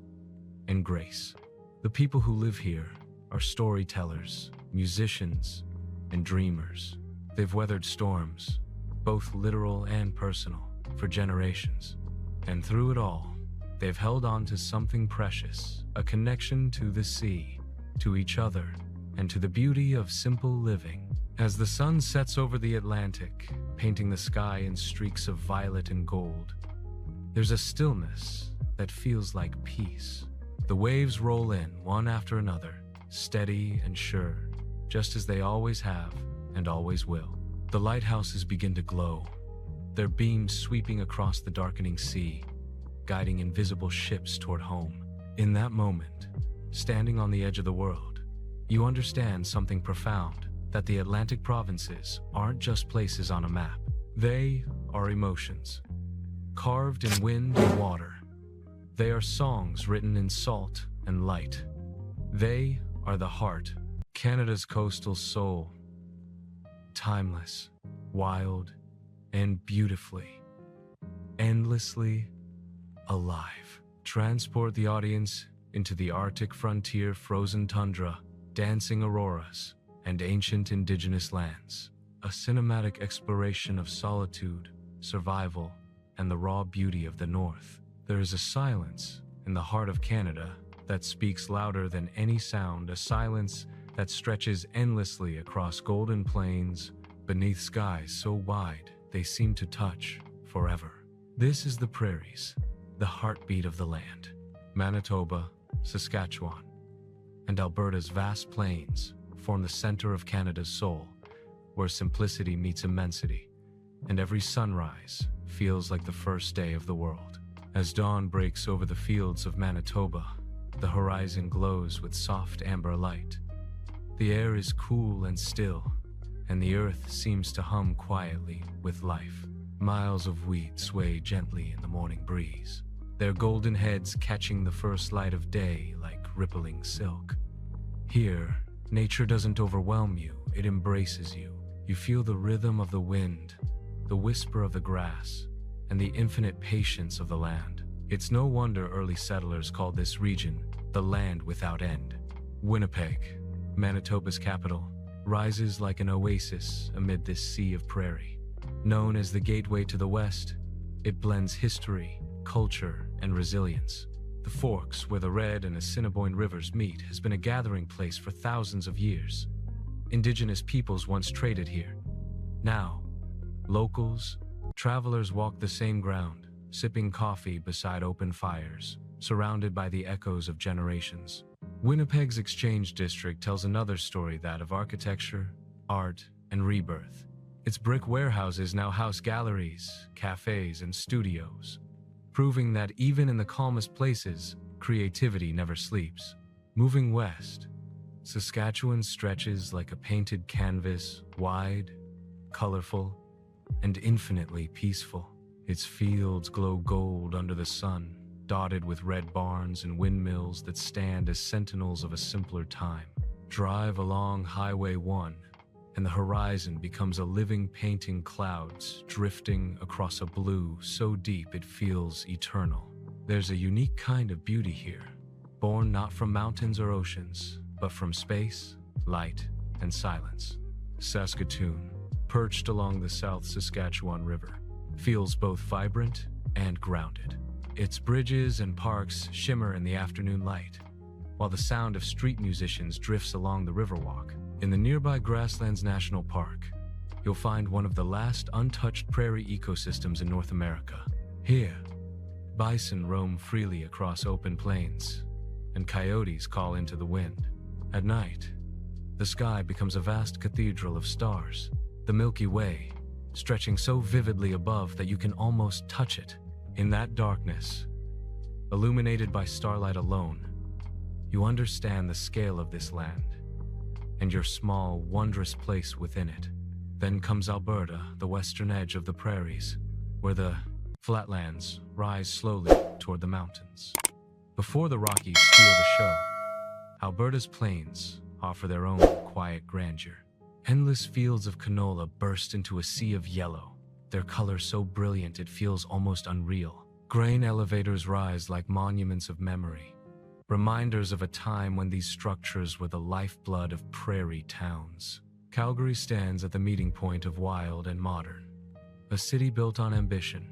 and grace. The people who live here are storytellers, musicians, and dreamers. They've weathered storms, both literal and personal, for generations. And through it all, they've held on to something precious, a connection to the sea, to each other, and to the beauty of simple living. As the sun sets over the Atlantic, painting the sky in streaks of violet and gold, there's a stillness that feels like peace. The waves roll in, one after another, steady and sure, just as they always have and always will. The lighthouses begin to glow, their beams sweeping across the darkening sea, guiding invisible ships toward home. In that moment, standing on the edge of the world, you understand something profound, that the Atlantic provinces aren't just places on a map. They are emotions, carved in wind and water. They are songs written in salt and light. They are the heart, Canada's coastal soul, timeless, wild, and beautifully, endlessly alive. Transport the audience into the Arctic frontier, frozen tundra, dancing auroras, and ancient indigenous lands. A cinematic exploration of solitude, survival, and the raw beauty of the North. There is a silence in the heart of Canada that speaks louder than any sound, a silence that stretches endlessly across golden plains, beneath skies so wide they seem to touch forever. This is the prairies, the heartbeat of the land. Manitoba, Saskatchewan, and Alberta's vast plains form the center of Canada's soul, where simplicity meets immensity, and every sunrise feels like the first day of the world. As dawn breaks over the fields of Manitoba, the horizon glows with soft amber light. The air is cool and still, and the earth seems to hum quietly with life. Miles of wheat sway gently in the morning breeze, their golden heads catching the first light of day like rippling silk. Here, nature doesn't overwhelm you, it embraces you. You feel the rhythm of the wind, the whisper of the grass, and the infinite patience of the land. It's no wonder early settlers called this region the land without end. Winnipeg, Manitoba's capital, rises like an oasis amid this sea of prairie. Known as the gateway to the West, it blends history, culture, and resilience. The Forks, where the Red and Assiniboine rivers meet, has been a gathering place for thousands of years. Indigenous peoples once traded here. Now, locals, travelers walk the same ground, sipping coffee beside open fires, surrounded by the echoes of generations. Winnipeg's Exchange District tells another story, that of architecture, art, and rebirth. Its brick warehouses now house galleries, cafes, and studios, proving that even in the calmest places, creativity never sleeps. Moving west, Saskatchewan stretches like a painted canvas, wide, colorful, and infinitely peaceful. Its fields glow gold under the sun, dotted with red barns and windmills that stand as sentinels of a simpler time. Drive along Highway 1, and the horizon becomes a living painting, clouds drifting across a blue so deep it feels eternal. There's a unique kind of beauty here, born not from mountains or oceans, but from space, light, and silence. Saskatoon, perched along the South Saskatchewan River, feels both vibrant and grounded. Its bridges and parks shimmer in the afternoon light, while the sound of street musicians drifts along the Riverwalk. In the nearby Grasslands National Park, you'll find one of the last untouched prairie ecosystems in North America. Here, bison roam freely across open plains, and coyotes call into the wind. At night, the sky becomes a vast cathedral of stars, the Milky Way, stretching so vividly above that you can almost touch it. In that darkness, illuminated by starlight alone, you understand the scale of this land and your small, wondrous place within it. Then comes Alberta, the western edge of the prairies, where the flatlands rise slowly toward the mountains. Before the Rockies steal the show, Alberta's plains offer their own quiet grandeur. Endless fields of canola burst into a sea of yellow, their color so brilliant it feels almost unreal. Grain elevators rise like monuments of memory, reminders of a time when these structures were the lifeblood of prairie towns. Calgary stands at the meeting point of wild and modern, a city built on ambition,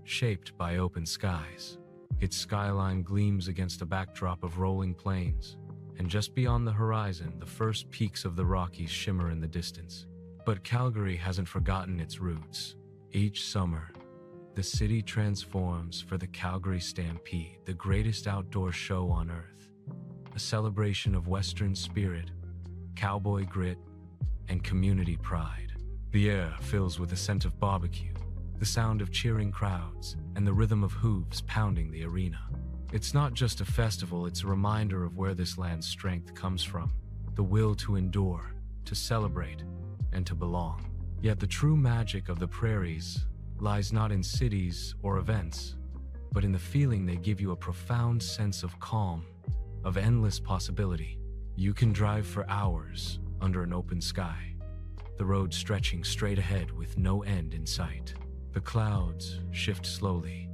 shaped by open skies. Its skyline gleams against a backdrop of rolling plains, and just beyond the horizon, the first peaks of the Rockies shimmer in the distance. But Calgary hasn't forgotten its roots. Each summer, the city transforms for the Calgary Stampede, the greatest outdoor show on earth. A celebration of Western spirit, cowboy grit, and community pride. The air fills with the scent of barbecue, the sound of cheering crowds, and the rhythm of hooves pounding the arena. It's not just a festival, it's a reminder of where this land's strength comes from, the will to endure, to celebrate, and to belong. Yet the true magic of the prairies lies not in cities or events, but in the feeling they give you, a profound sense of calm, of endless possibility. You can drive for hours under an open sky, the road stretching straight ahead with no end in sight. The clouds shift slowly,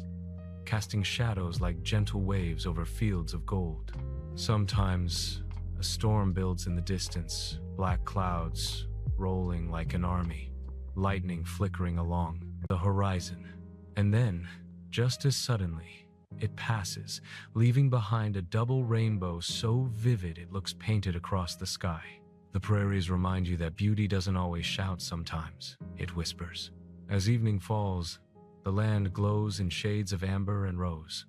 casting shadows like gentle waves over fields of gold. Sometimes a storm builds in the distance, black clouds rolling like an army, lightning flickering along the horizon. And then, just as suddenly, it passes, leaving behind a double rainbow so vivid it looks painted across the sky. The prairies remind you that beauty doesn't always shout, sometimes it whispers. As evening falls, the land glows in shades of amber and rose.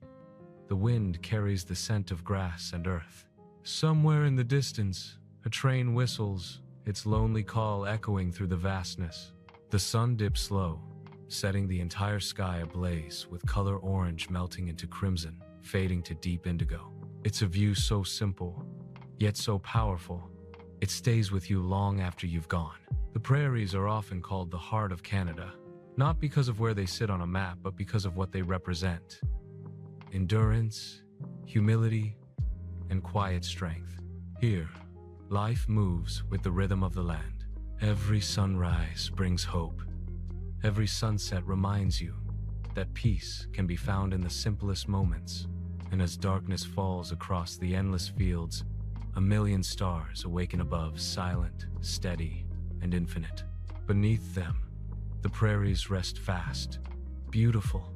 The wind carries the scent of grass and earth. Somewhere in the distance, a train whistles, its lonely call echoing through the vastness. The sun dips low, setting the entire sky ablaze with color orange melting into crimson, fading to deep indigo. It's a view so simple, yet so powerful. It stays with you long after you've gone. The prairies are often called the heart of Canada, not because of where they sit on a map, but because of what they represent: endurance, humility, and quiet strength. Here, life moves with the rhythm of the land. Every sunrise brings hope. Every sunset reminds you that peace can be found in the simplest moments. And as darkness falls across the endless fields, a million stars awaken above, silent, steady, and infinite. Beneath them, the prairies rest fast, beautiful,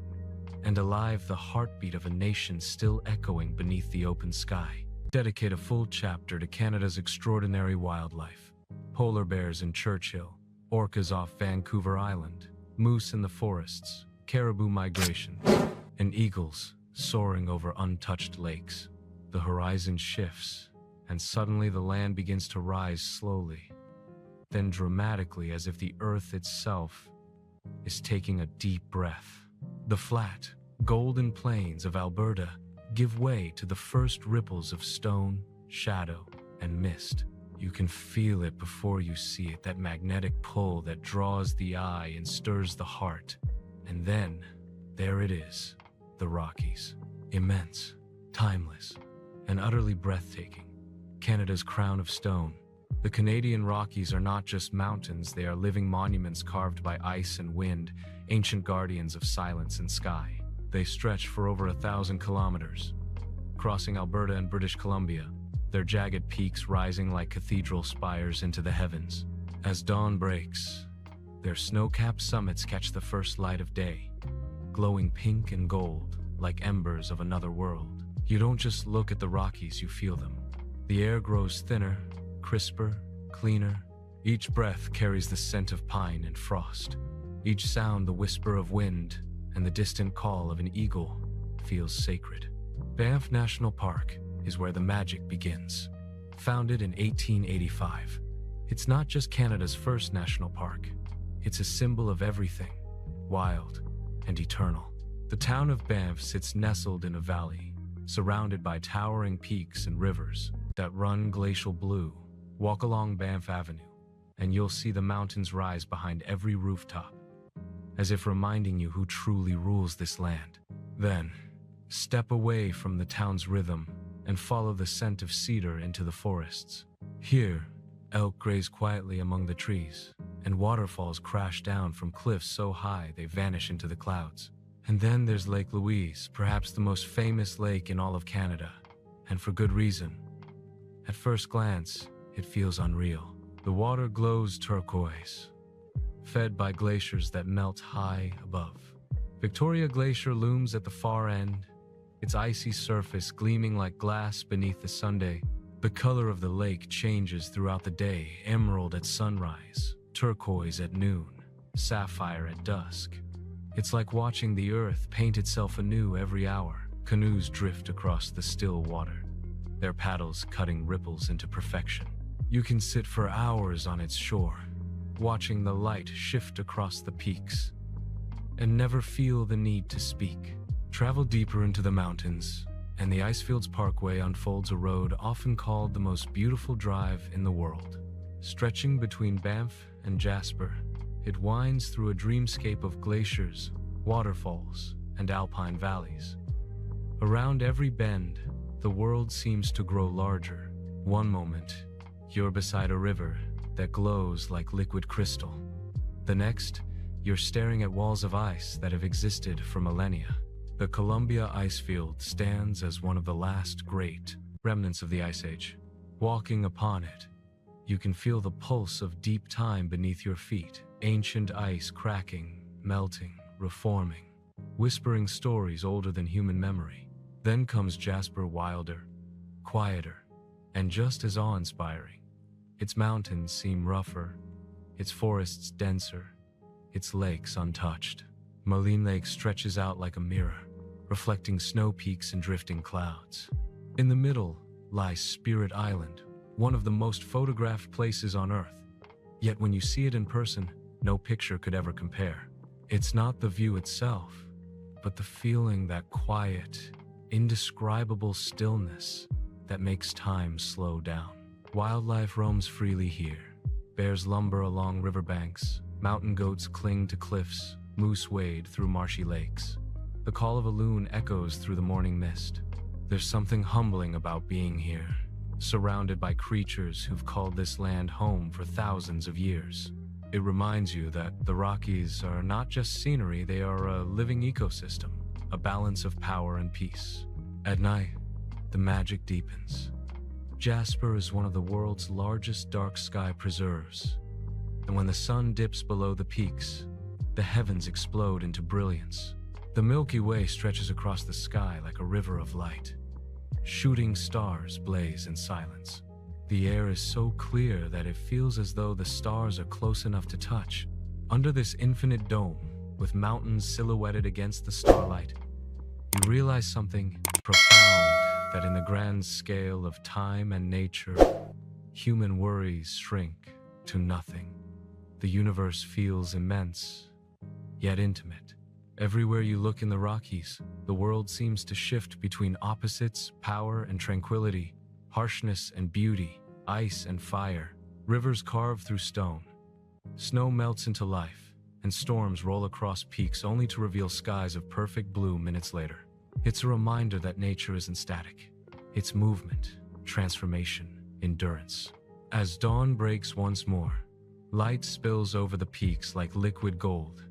and alive, the heartbeat of a nation still echoing beneath the open sky. Dedicate a full chapter to Canada's extraordinary wildlife. Polar bears in Churchill, orcas off Vancouver Island, moose in the forests, caribou migration, and eagles soaring over untouched lakes. The horizon shifts, and suddenly the land begins to rise slowly, then dramatically, as if the earth itself is taking a deep breath. The flat, golden plains of Alberta give way to the first ripples of stone, shadow, and mist. You can feel it before you see it, that magnetic pull that draws the eye and stirs the heart. And then, there it is, the Rockies. Immense, timeless, and utterly breathtaking. Canada's crown of stone. The Canadian Rockies are not just mountains, they are living monuments carved by ice and wind, ancient guardians of silence and sky. They stretch for over 1,000 kilometers, crossing Alberta and British Columbia, their jagged peaks rising like cathedral spires into the heavens. As dawn breaks, their snow-capped summits catch the first light of day, glowing pink and gold like embers of another world. You don't just look at the Rockies, you feel them. The air grows thinner, crisper, cleaner. Each breath carries the scent of pine and frost. Each sound the whisper of wind, and the distant call of an eagle feels sacred. Banff National Park is where the magic begins. Founded in 1885, it's not just Canada's first national park. It's a symbol of everything wild and eternal. The town of Banff sits nestled in a valley, surrounded by towering peaks and rivers that run glacial blue. Walk along Banff Avenue, and you'll see the mountains rise behind every rooftop, as if reminding you who truly rules this land. Then, step away from the town's rhythm and follow the scent of cedar into the forests. Here, elk graze quietly among the trees, and waterfalls crash down from cliffs so high they vanish into the clouds. And then there's Lake Louise, perhaps the most famous lake in all of Canada, and for good reason. At first glance, it feels unreal. The water glows turquoise, fed by glaciers that melt high above. Victoria Glacier looms at the far end, its icy surface gleaming like glass beneath the sunday. The color of the lake changes throughout the day: emerald at sunrise, turquoise at noon, sapphire at dusk. It's like watching the earth paint itself anew every hour. Canoes drift across the still water, their paddles cutting ripples into perfection. You can sit for hours on its shore, watching the light shift across the peaks, and never feel the need to speak. Travel deeper into the mountains, and the Icefields Parkway unfolds a road often called the most beautiful drive in the world. Stretching between Banff and Jasper, it winds through a dreamscape of glaciers, waterfalls, and alpine valleys. Around every bend, the world seems to grow larger. One moment, you're beside a river that glows like liquid crystal. The next, you're staring at walls of ice that have existed for millennia. The Columbia Icefield stands as one of the last great remnants of the Ice Age. Walking upon it, you can feel the pulse of deep time beneath your feet. Ancient ice cracking, melting, reforming, whispering stories older than human memory. Then comes Jasper, wilder, quieter, and just as awe-inspiring. Its mountains seem rougher, its forests denser, its lakes untouched. Maligne Lake stretches out like a mirror, reflecting snow peaks and drifting clouds. In the middle lies Spirit Island, one of the most photographed places on Earth. Yet when you see it in person, no picture could ever compare. It's not the view itself, but the feeling, that quiet, indescribable stillness that makes time slow down. Wildlife roams freely here. Bears lumber along riverbanks, mountain goats cling to cliffs, moose wade through marshy lakes. The call of a loon echoes through the morning mist. There's something humbling about being here, surrounded by creatures who've called this land home for thousands of years. It reminds you that the Rockies are not just scenery, they are a living ecosystem, a balance of power and peace. At night, the magic deepens. Jasper is one of the world's largest dark sky preserves, and when the sun dips below the peaks, the heavens explode into brilliance. The Milky Way stretches across the sky like a river of light. Shooting stars blaze in silence. The air is so clear that it feels as though the stars are close enough to touch. Under this infinite dome, with mountains silhouetted against the starlight, you realize something profound, that in the grand scale of time and nature, human worries shrink to nothing. The universe feels immense, yet intimate. Everywhere you look in the Rockies, the world seems to shift between opposites, power and tranquility, harshness and beauty, ice and fire. Rivers carve through stone. Snow melts into life, and storms roll across peaks only to reveal skies of perfect blue minutes later. It's a reminder that nature isn't static. It's movement, transformation, endurance. As dawn breaks once more, light spills over the peaks like liquid gold.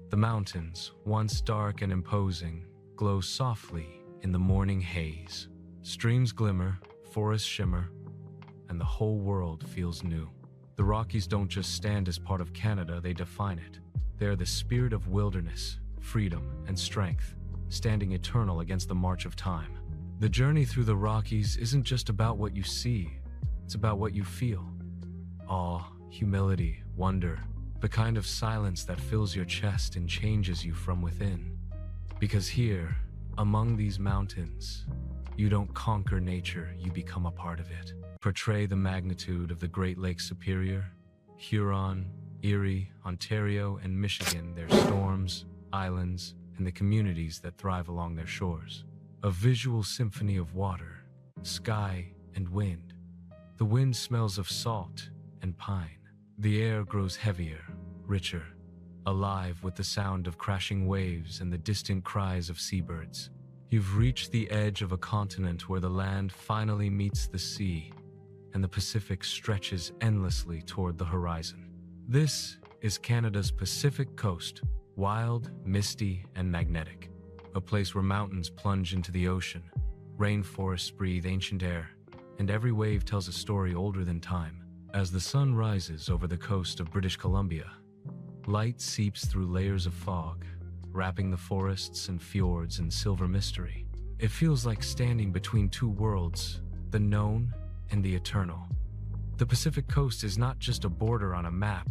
The mountains, once dark and imposing, glow softly in the morning haze. Streams glimmer, forests shimmer, and the whole world feels new. The Rockies don't just stand as part of Canada, they define it. They are the spirit of wilderness, freedom, and strength, standing eternal against the march of time. The journey through the Rockies isn't just about what you see, it's about what you feel. Awe, humility, wonder, the kind of silence that fills your chest and changes you from within. Because here, among these mountains, you don't conquer nature, you become a part of it. Portray the magnitude of the Great Lakes Superior, Huron, Erie, Ontario, and Michigan, their storms, islands, and the communities that thrive along their shores. A visual symphony of water, sky, and wind. The wind smells of salt and pine. The air grows heavier, richer, alive with the sound of crashing waves and the distant cries of seabirds. You've reached the edge of a continent where the land finally meets the sea, and the Pacific stretches endlessly toward the horizon. This is Canada's Pacific coast, wild, misty, and magnetic. A place where mountains plunge into the ocean, rainforests breathe ancient air, and every wave tells a story older than time. As the sun rises over the coast of British Columbia, light seeps through layers of fog, wrapping the forests and fjords in silver mystery. It feels like standing between two worlds, the known and the eternal. The Pacific coast is not just a border on a map,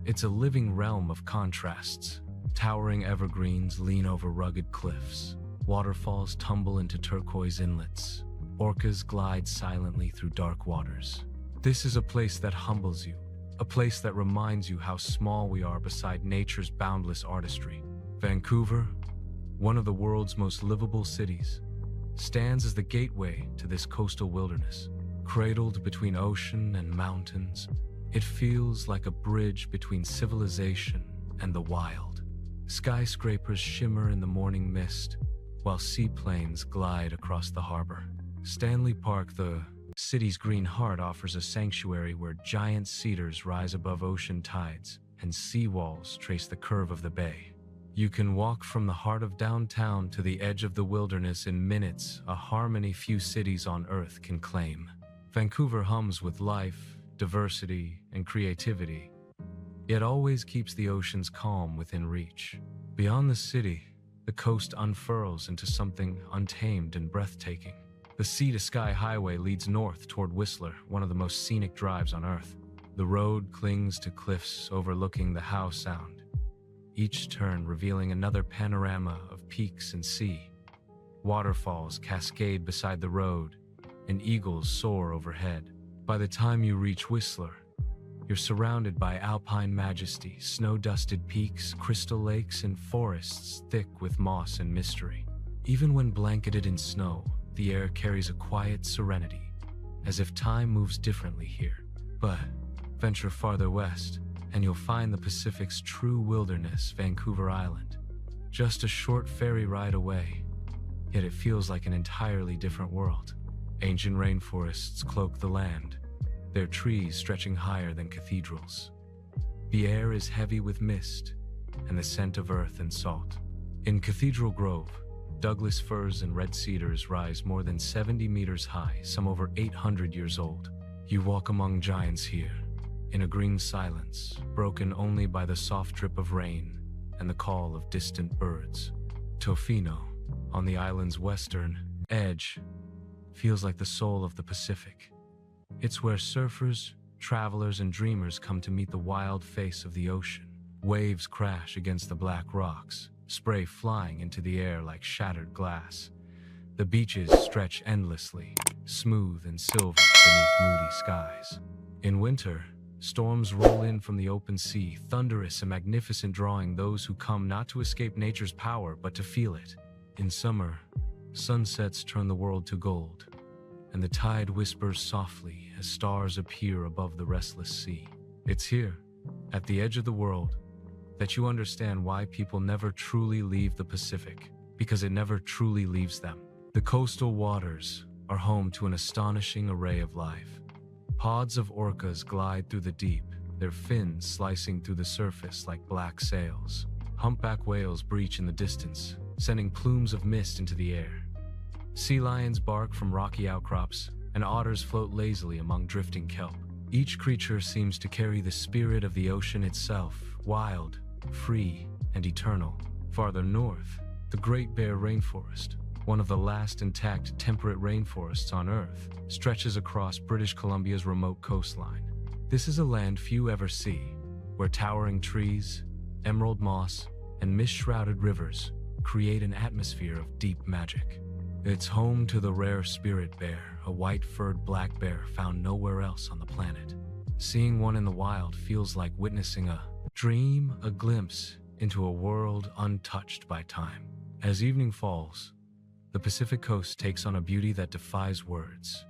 it's a living realm of contrasts. Towering evergreens lean over rugged cliffs, waterfalls tumble into turquoise inlets, orcas glide silently through dark waters. This is a place that humbles you, a place that reminds you how small we are beside nature's boundless artistry. Vancouver, one of the world's most livable cities, stands as the gateway to this coastal wilderness. Cradled between ocean and mountains, it feels like a bridge between civilization and the wild. Skyscrapers shimmer in the morning mist, while seaplanes glide across the harbor. Stanley Park, the city's green heart, offers a sanctuary where giant cedars rise above ocean tides and seawalls trace the curve of the bay. You can walk from the heart of downtown to the edge of the wilderness in minutes, a harmony few cities on Earth can claim. Vancouver hums with life, diversity, and creativity, yet always keeps the ocean's calm within reach. Beyond the city, the coast unfurls into something untamed and breathtaking. The sea-to-sky highway leads north toward Whistler, one of the most scenic drives on Earth. The road clings to cliffs overlooking the Howe Sound, each turn revealing another panorama of peaks and sea. Waterfalls cascade beside the road, and eagles soar overhead. By the time you reach Whistler, you're surrounded by alpine majesty, snow-dusted peaks, crystal lakes, and forests thick with moss and mystery. Even when blanketed in snow, the air carries a quiet serenity, as if time moves differently here. But venture farther west, and you'll find the Pacific's true wilderness, Vancouver Island. Just a short ferry ride away, yet it feels like an entirely different world. Ancient rainforests cloak the land, their trees stretching higher than cathedrals. The air is heavy with mist and the scent of earth and salt. In Cathedral Grove, Douglas firs and red cedars rise more than 70 meters high, some over 800 years old. You walk among giants here, in a green silence, broken only by the soft drip of rain and the call of distant birds. Tofino, on the island's western edge, feels like the soul of the Pacific. It's where surfers, travelers, and dreamers come to meet the wild face of the ocean. Waves crash against the black rocks, spray flying into the air like shattered glass. The beaches stretch endlessly, smooth and silver beneath moody skies. In winter, storms roll in from the open sea, thunderous and magnificent, drawing those who come not to escape nature's power but to feel it. In summer, sunsets turn the world to gold, and the tide whispers softly as stars appear above the restless sea. It's here, at the edge of the world, that you understand why people never truly leave the Pacific, because it never truly leaves them. The coastal waters are home to an astonishing array of life. Pods of orcas glide through the deep, their fins slicing through the surface like black sails. Humpback whales breach in the distance, sending plumes of mist into the air. Sea lions bark from rocky outcrops, and otters float lazily among drifting kelp. Each creature seems to carry the spirit of the ocean itself, wild, free, and eternal. Farther north, the Great Bear Rainforest, one of the last intact temperate rainforests on Earth, stretches across British Columbia's remote coastline. This is a land few ever see, where towering trees, emerald moss, and mist-shrouded rivers create an atmosphere of deep magic. It's home to the rare spirit bear, a white-furred black bear found nowhere else on the planet. Seeing one in the wild feels like witnessing a dream, a glimpse into a world untouched by time. As evening falls, the Pacific coast takes on a beauty that defies words.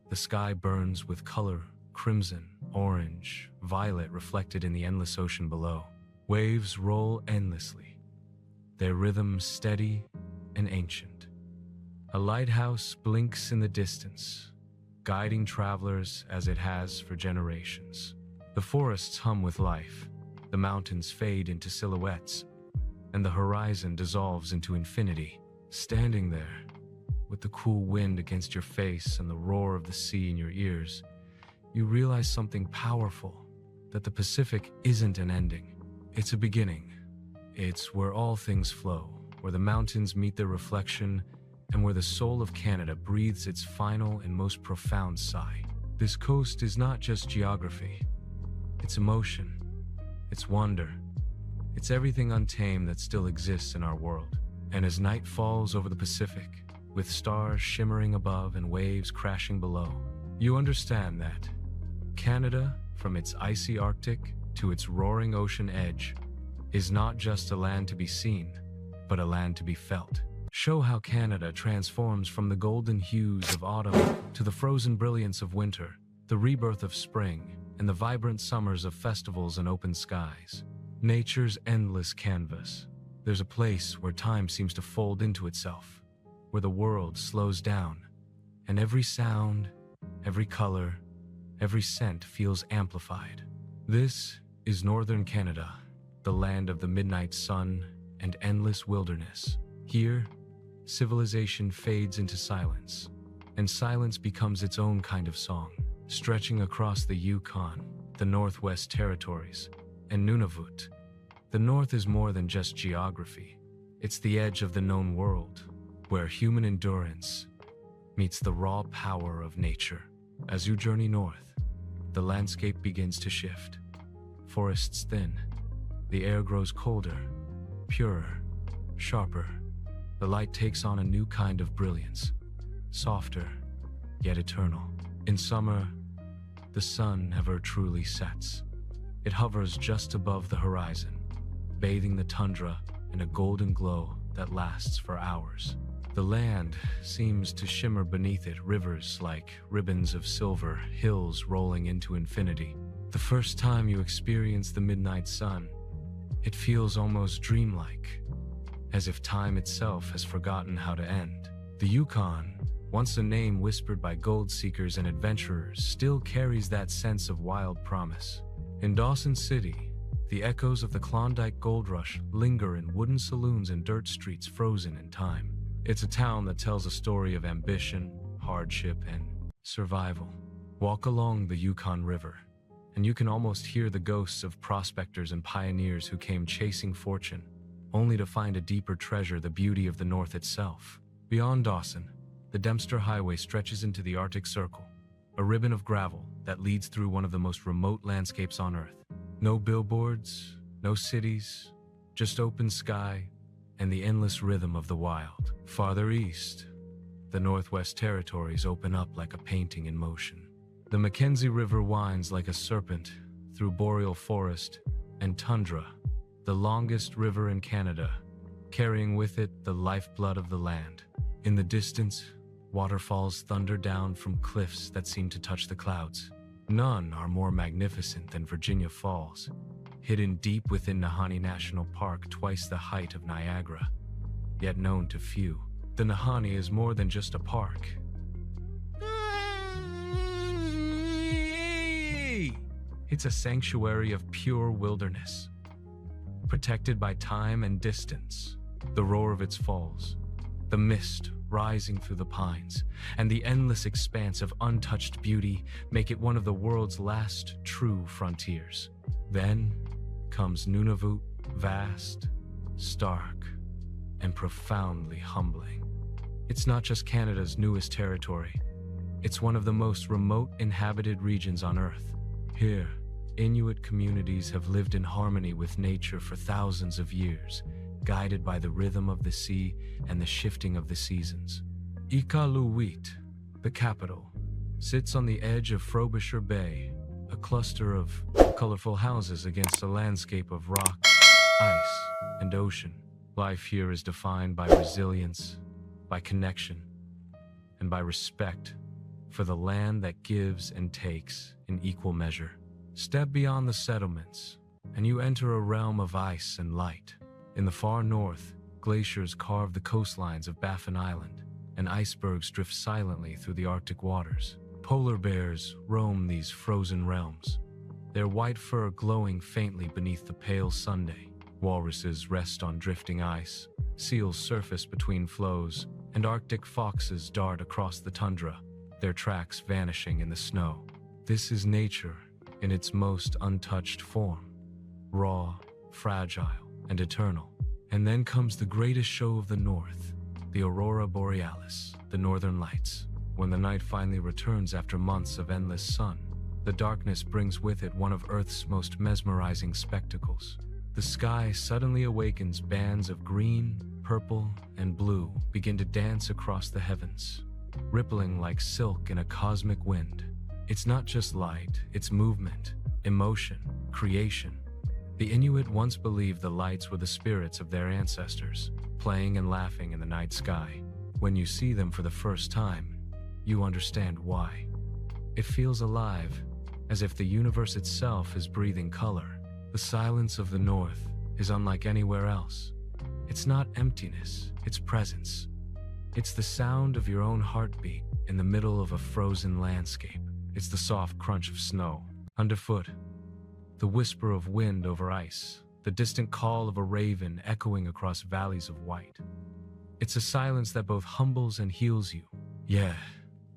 The sky burns with color, crimson, orange, violet reflected in the endless ocean below. Waves roll endlessly, their rhythm steady and ancient. A lighthouse blinks in the distance, guiding travelers as it has for generations. The forests hum with life, the mountains fade into silhouettes, and the horizon dissolves into infinity. Standing there, with the cool wind against your face and the roar of the sea in your ears, you realize something powerful, that the Pacific isn't an ending. It's a beginning. It's where all things flow, where the mountains meet their reflection, and where the soul of Canada breathes its final and most profound sigh. This coast is not just geography. It's emotion. It's wonder. It's everything untamed that still exists in our world. And as night falls over the Pacific, with stars shimmering above and waves crashing below, you understand that Canada, from its icy Arctic to its roaring ocean edge, is not just a land to be seen, but a land to be felt. Show how Canada transforms from the golden hues of autumn to the frozen brilliance of winter, the rebirth of spring, and the vibrant summers of festivals and open skies. Nature's endless canvas. There's a place where time seems to fold into itself, where the world slows down, and every sound, every color, every scent feels amplified. This is northern Canada, the land of the midnight sun and endless wilderness. Here, civilization fades into silence, and silence becomes its own kind of song. Stretching across the Yukon, the Northwest Territories, and Nunavut, the North is more than just geography. It's the edge of the known world, where human endurance meets the raw power of nature. As you journey north, the landscape begins to shift. Forests thin, the air grows colder, purer, sharper. The light takes on a new kind of brilliance, softer, yet eternal. In summer, the sun never truly sets. It hovers just above the horizon, bathing the tundra in a golden glow that lasts for hours. The land seems to shimmer beneath it, rivers like ribbons of silver, hills rolling into infinity. The first time you experience the midnight sun, it feels almost dreamlike, as if time itself has forgotten how to end. The Yukon, once a name whispered by gold seekers and adventurers, still carries that sense of wild promise. In Dawson City, the echoes of the Klondike Gold Rush linger in wooden saloons and dirt streets frozen in time. It's a town that tells a story of ambition, hardship, and survival. Walk along the Yukon River, and you can almost hear the ghosts of prospectors and pioneers who came chasing fortune, only to find a deeper treasure, the beauty of the North itself. Beyond Dawson, the Dempster Highway stretches into the Arctic Circle, a ribbon of gravel that leads through one of the most remote landscapes on Earth. No billboards, no cities, just open sky and the endless rhythm of the wild. Farther east, the Northwest Territories open up like a painting in motion. The Mackenzie River winds like a serpent through boreal forest and tundra, the longest river in Canada, carrying with it the lifeblood of the land. In the distance, waterfalls thunder down from cliffs that seem to touch the clouds. None are more magnificent than Virginia Falls, hidden deep within Nahanni National Park, twice the height of Niagara, yet known to few. The Nahanni is more than just a park. It's a sanctuary of pure wilderness, protected by time and distance. The roar of its falls, the mist rising through the pines, and the endless expanse of untouched beauty make it one of the world's last true frontiers. Then comes Nunavut, vast, stark, and profoundly humbling. It's not just Canada's newest territory. It's one of the most remote inhabited regions on Earth. Here, Inuit communities have lived in harmony with nature for thousands of years, guided by the rhythm of the sea and the shifting of the seasons. Iqaluit, the capital, sits on the edge of Frobisher Bay, a cluster of colorful houses against a landscape of rock, ice, and ocean. Life here is defined by resilience, by connection, and by respect for the land that gives and takes in equal measure. Step beyond the settlements, and you enter a realm of ice and light. In the far north, glaciers carve the coastlines of Baffin Island, and icebergs drift silently through the Arctic waters. Polar bears roam these frozen realms, their white fur glowing faintly beneath the pale Sunday. Walruses rest on drifting ice, seals surface between floes, and Arctic foxes dart across the tundra, their tracks vanishing in the snow. This is nature in its most untouched form, raw, fragile, and eternal. And then comes the greatest show of the North, the Aurora Borealis, the Northern Lights. When the night finally returns after months of endless sun, the darkness brings with it one of Earth's most mesmerizing spectacles. The sky suddenly awakens. Bands of green, purple, and blue begin to dance across the heavens, rippling like silk in a cosmic wind. It's not just light, it's movement, emotion, creation. The Inuit once believed the lights were the spirits of their ancestors, playing and laughing in the night sky. When you see them for the first time, you understand why. It feels alive, as if the universe itself is breathing color. The silence of the North is unlike anywhere else. It's not emptiness, it's presence. It's the sound of your own heartbeat in the middle of a frozen landscape. It's the soft crunch of snow underfoot, the whisper of wind over ice, the distant call of a raven echoing across valleys of white. It's a silence that both humbles and heals you. Yeah,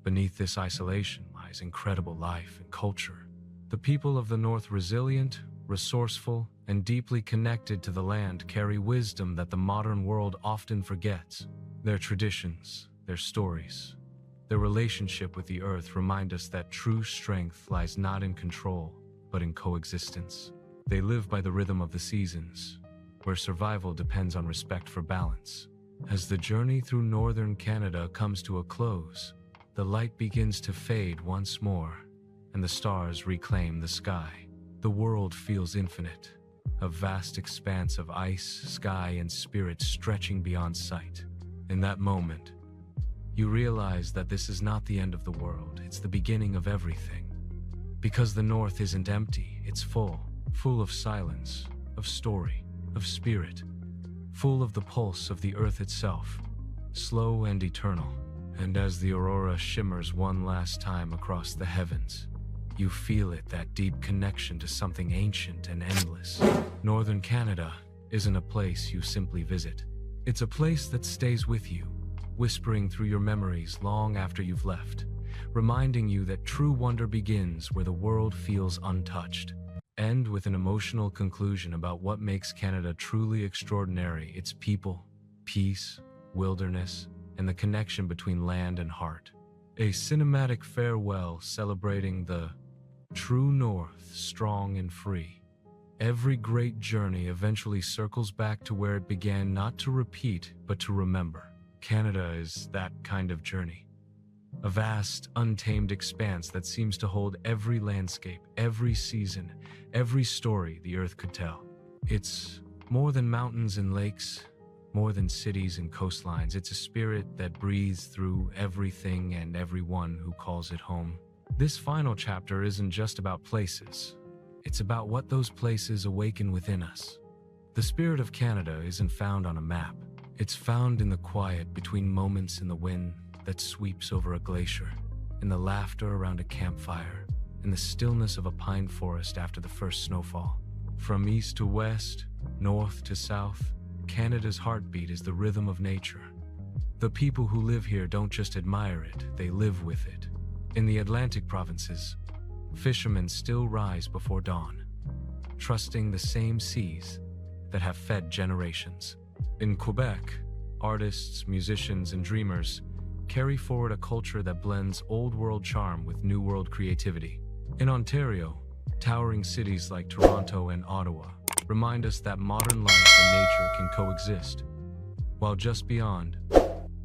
beneath this isolation lies incredible life and culture. The people of the North, resilient, resourceful, and deeply connected to the land, carry wisdom that the modern world often forgets. Their traditions, their stories, their relationship with the earth remind us that true strength lies not in control, but in coexistence. They live by the rhythm of the seasons, where survival depends on respect for balance. As the journey through northern Canada comes to a close, the light begins to fade once more, and the stars reclaim the sky. The world feels infinite, a vast expanse of ice, sky, and spirit stretching beyond sight. In that moment, you realize that this is not the end of the world, it's the beginning of everything. Because the north isn't empty, it's full of silence, of story, of spirit, full of the pulse of the earth itself, slow and eternal. And as the aurora shimmers one last time across the heavens, you feel it, that deep connection to something ancient and endless. Northern Canada isn't a place you simply visit. It's a place that stays with you, whispering through your memories long after you've left, reminding you that true wonder begins where the world feels untouched. End with an emotional conclusion about what makes Canada truly extraordinary: its people, peace, wilderness, and the connection between land and heart. A cinematic farewell celebrating the true north, strong and free. Every great journey eventually circles back to where it began, not to repeat, but to remember. Canada is that kind of journey. A vast, untamed expanse that seems to hold every landscape, every season, every story the earth could tell. It's more than mountains and lakes, more than cities and coastlines. It's a spirit that breathes through everything and everyone who calls it home. This final chapter isn't just about places. It's about what those places awaken within us. The spirit of Canada isn't found on a map. It's found in the quiet between moments in the wind that sweeps over a glacier, in the laughter around a campfire, in the stillness of a pine forest after the first snowfall. From east to west, north to south, Canada's heartbeat is the rhythm of nature. The people who live here don't just admire it, they live with it. In the Atlantic provinces, fishermen still rise before dawn, trusting the same seas that have fed generations. In Quebec, artists, musicians, and dreamers carry forward a culture that blends old-world charm with new-world creativity. In Ontario, towering cities like Toronto and Ottawa remind us that modern life and nature can coexist, while just beyond,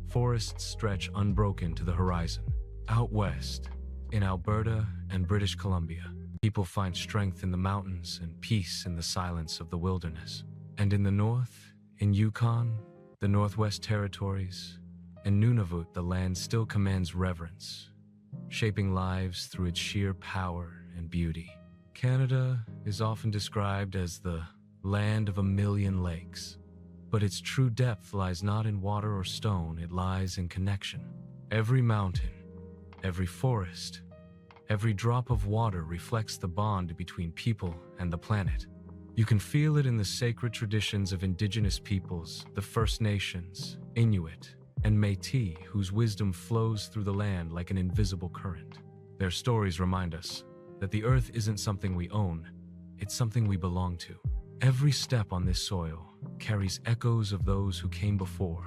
forests stretch unbroken to the horizon. Out west, in Alberta and British Columbia, people find strength in the mountains and peace in the silence of the wilderness. And in the north, in Yukon, the Northwest Territories, and Nunavut, the land still commands reverence, shaping lives through its sheer power and beauty. Canada is often described as the land of a million lakes, but its true depth lies not in water or stone, it lies in connection. Every mountain, every forest, every drop of water reflects the bond between people and the planet. You can feel it in the sacred traditions of Indigenous peoples, the First Nations, Inuit, and Métis, whose wisdom flows through the land like an invisible current. Their stories remind us that the earth isn't something we own, it's something we belong to. Every step on this soil carries echoes of those who came before,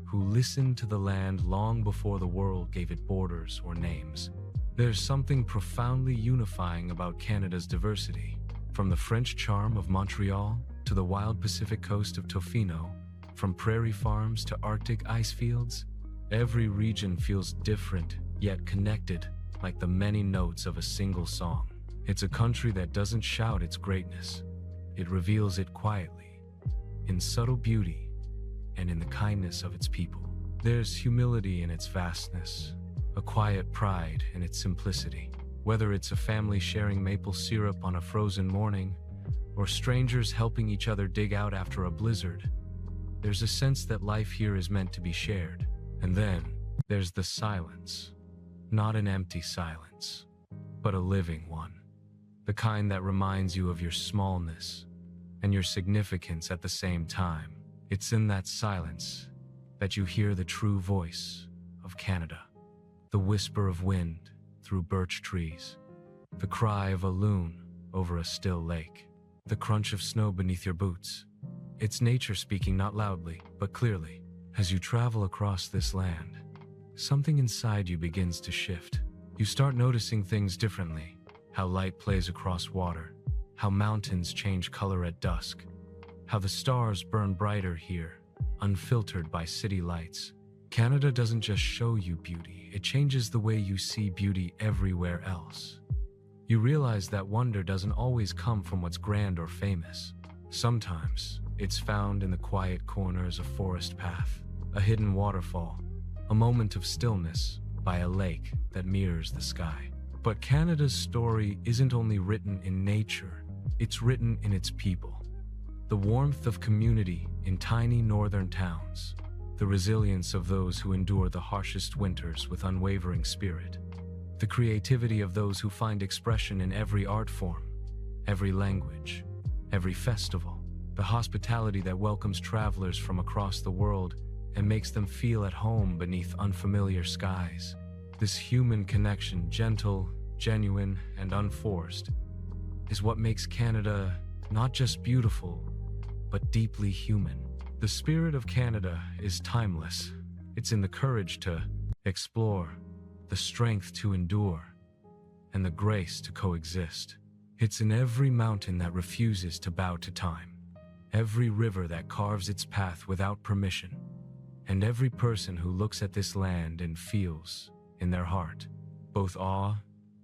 who listened to the land long before the world gave it borders or names. There's something profoundly unifying about Canada's diversity. From the French charm of Montreal to the wild Pacific coast of Tofino, from prairie farms to Arctic ice fields, every region feels different yet connected, like the many notes of a single song. It's a country that doesn't shout its greatness. It reveals it quietly, in subtle beauty and in the kindness of its people. There's humility in its vastness, a quiet pride in its simplicity. Whether it's a family sharing maple syrup on a frozen morning, or strangers helping each other dig out after a blizzard, there's a sense that life here is meant to be shared. And then there's the silence. Not an empty silence, but a living one. The kind that reminds you of your smallness and your significance at the same time. It's in that silence that you hear the true voice of Canada. The whisper of wind through birch trees, the cry of a loon over a still lake, the crunch of snow beneath your boots. It's nature speaking, not loudly, but clearly. As you travel across this land, something inside you begins to shift. You start noticing things differently. How light plays across water, how mountains change color at dusk, how the stars burn brighter here, unfiltered by city lights. Canada doesn't just show you beauty, it changes the way you see beauty everywhere else. You realize that wonder doesn't always come from what's grand or famous. Sometimes it's found in the quiet corners of a forest path, a hidden waterfall, a moment of stillness by a lake that mirrors the sky. But Canada's story isn't only written in nature, it's written in its people. The warmth of community in tiny northern towns, the resilience of those who endure the harshest winters with unwavering spirit, the creativity of those who find expression in every art form, every language, every festival, the hospitality that welcomes travelers from across the world and makes them feel at home beneath unfamiliar skies. This human connection, gentle, genuine, and unforced, is what makes Canada not just beautiful, but deeply human. The spirit of Canada is timeless. It's in the courage to explore, the strength to endure, and the grace to coexist. It's in every mountain that refuses to bow to time, every river that carves its path without permission, and every person who looks at this land and feels, in their heart, both awe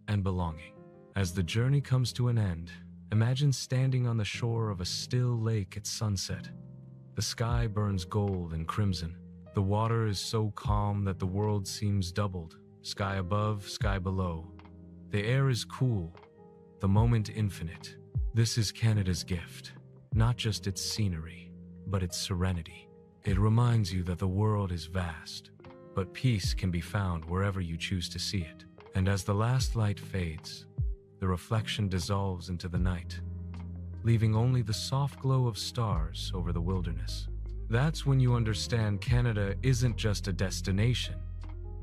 and belonging. As the journey comes to an end, imagine standing on the shore of a still lake at sunset. The sky burns gold and crimson. The water is so calm that the world seems doubled. Sky above, sky below. The air is cool, the moment infinite. This is Canada's gift, not just its scenery, but its serenity. It reminds you that the world is vast, but peace can be found wherever you choose to see it. And as the last light fades, the reflection dissolves into the night, leaving only the soft glow of stars over the wilderness. That's when you understand Canada isn't just a destination,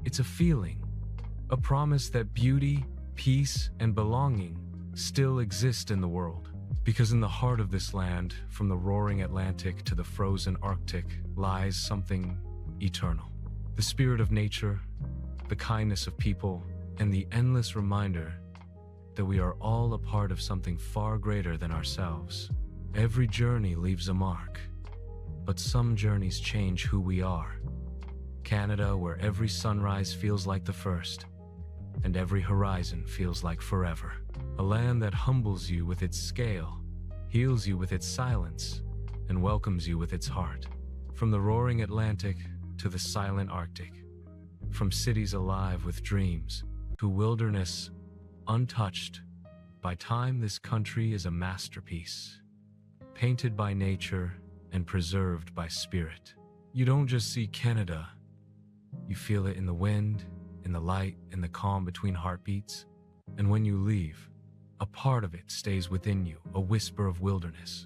it's a feeling, a promise that beauty, peace, and belonging still exist in the world. Because in the heart of this land, from the roaring Atlantic to the frozen Arctic, lies something eternal. The spirit of nature, the kindness of people, and the endless reminder that we are all a part of something far greater than ourselves. Every journey leaves a mark, but some journeys change who we are. Canada, where every sunrise feels like the first, and every horizon feels like forever. A land that humbles you with its scale, heals you with its silence, and welcomes you with its heart. From the roaring Atlantic to the silent Arctic, from cities alive with dreams to wilderness untouched by time, this country is a masterpiece, painted by nature and preserved by spirit. You don't just see Canada, you feel it in the wind, in the light, in the calm between heartbeats. And when you leave, a part of it stays within you, a whisper of wilderness,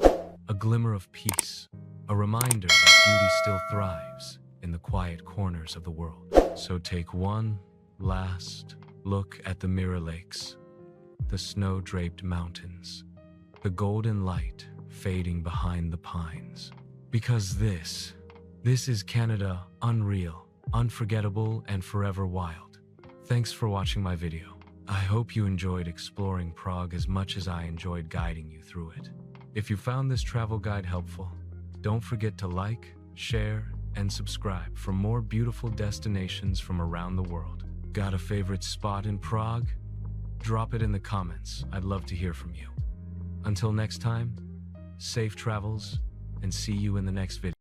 a glimmer of peace, a reminder that beauty still thrives in the quiet corners of the world. So take one last look at the Mirror Lakes, the snow-draped mountains, the golden light fading behind the pines. Because this is Canada, unreal, unforgettable, and forever wild. Thanks for watching my video. I hope you enjoyed exploring Prague as much as I enjoyed guiding you through it. If you found this travel guide helpful, don't forget to like, share, and subscribe for more beautiful destinations from around the world. Got a favorite spot in Prague? Drop it in the comments. I'd love to hear from you. Until next time, safe travels, and see you in the next video.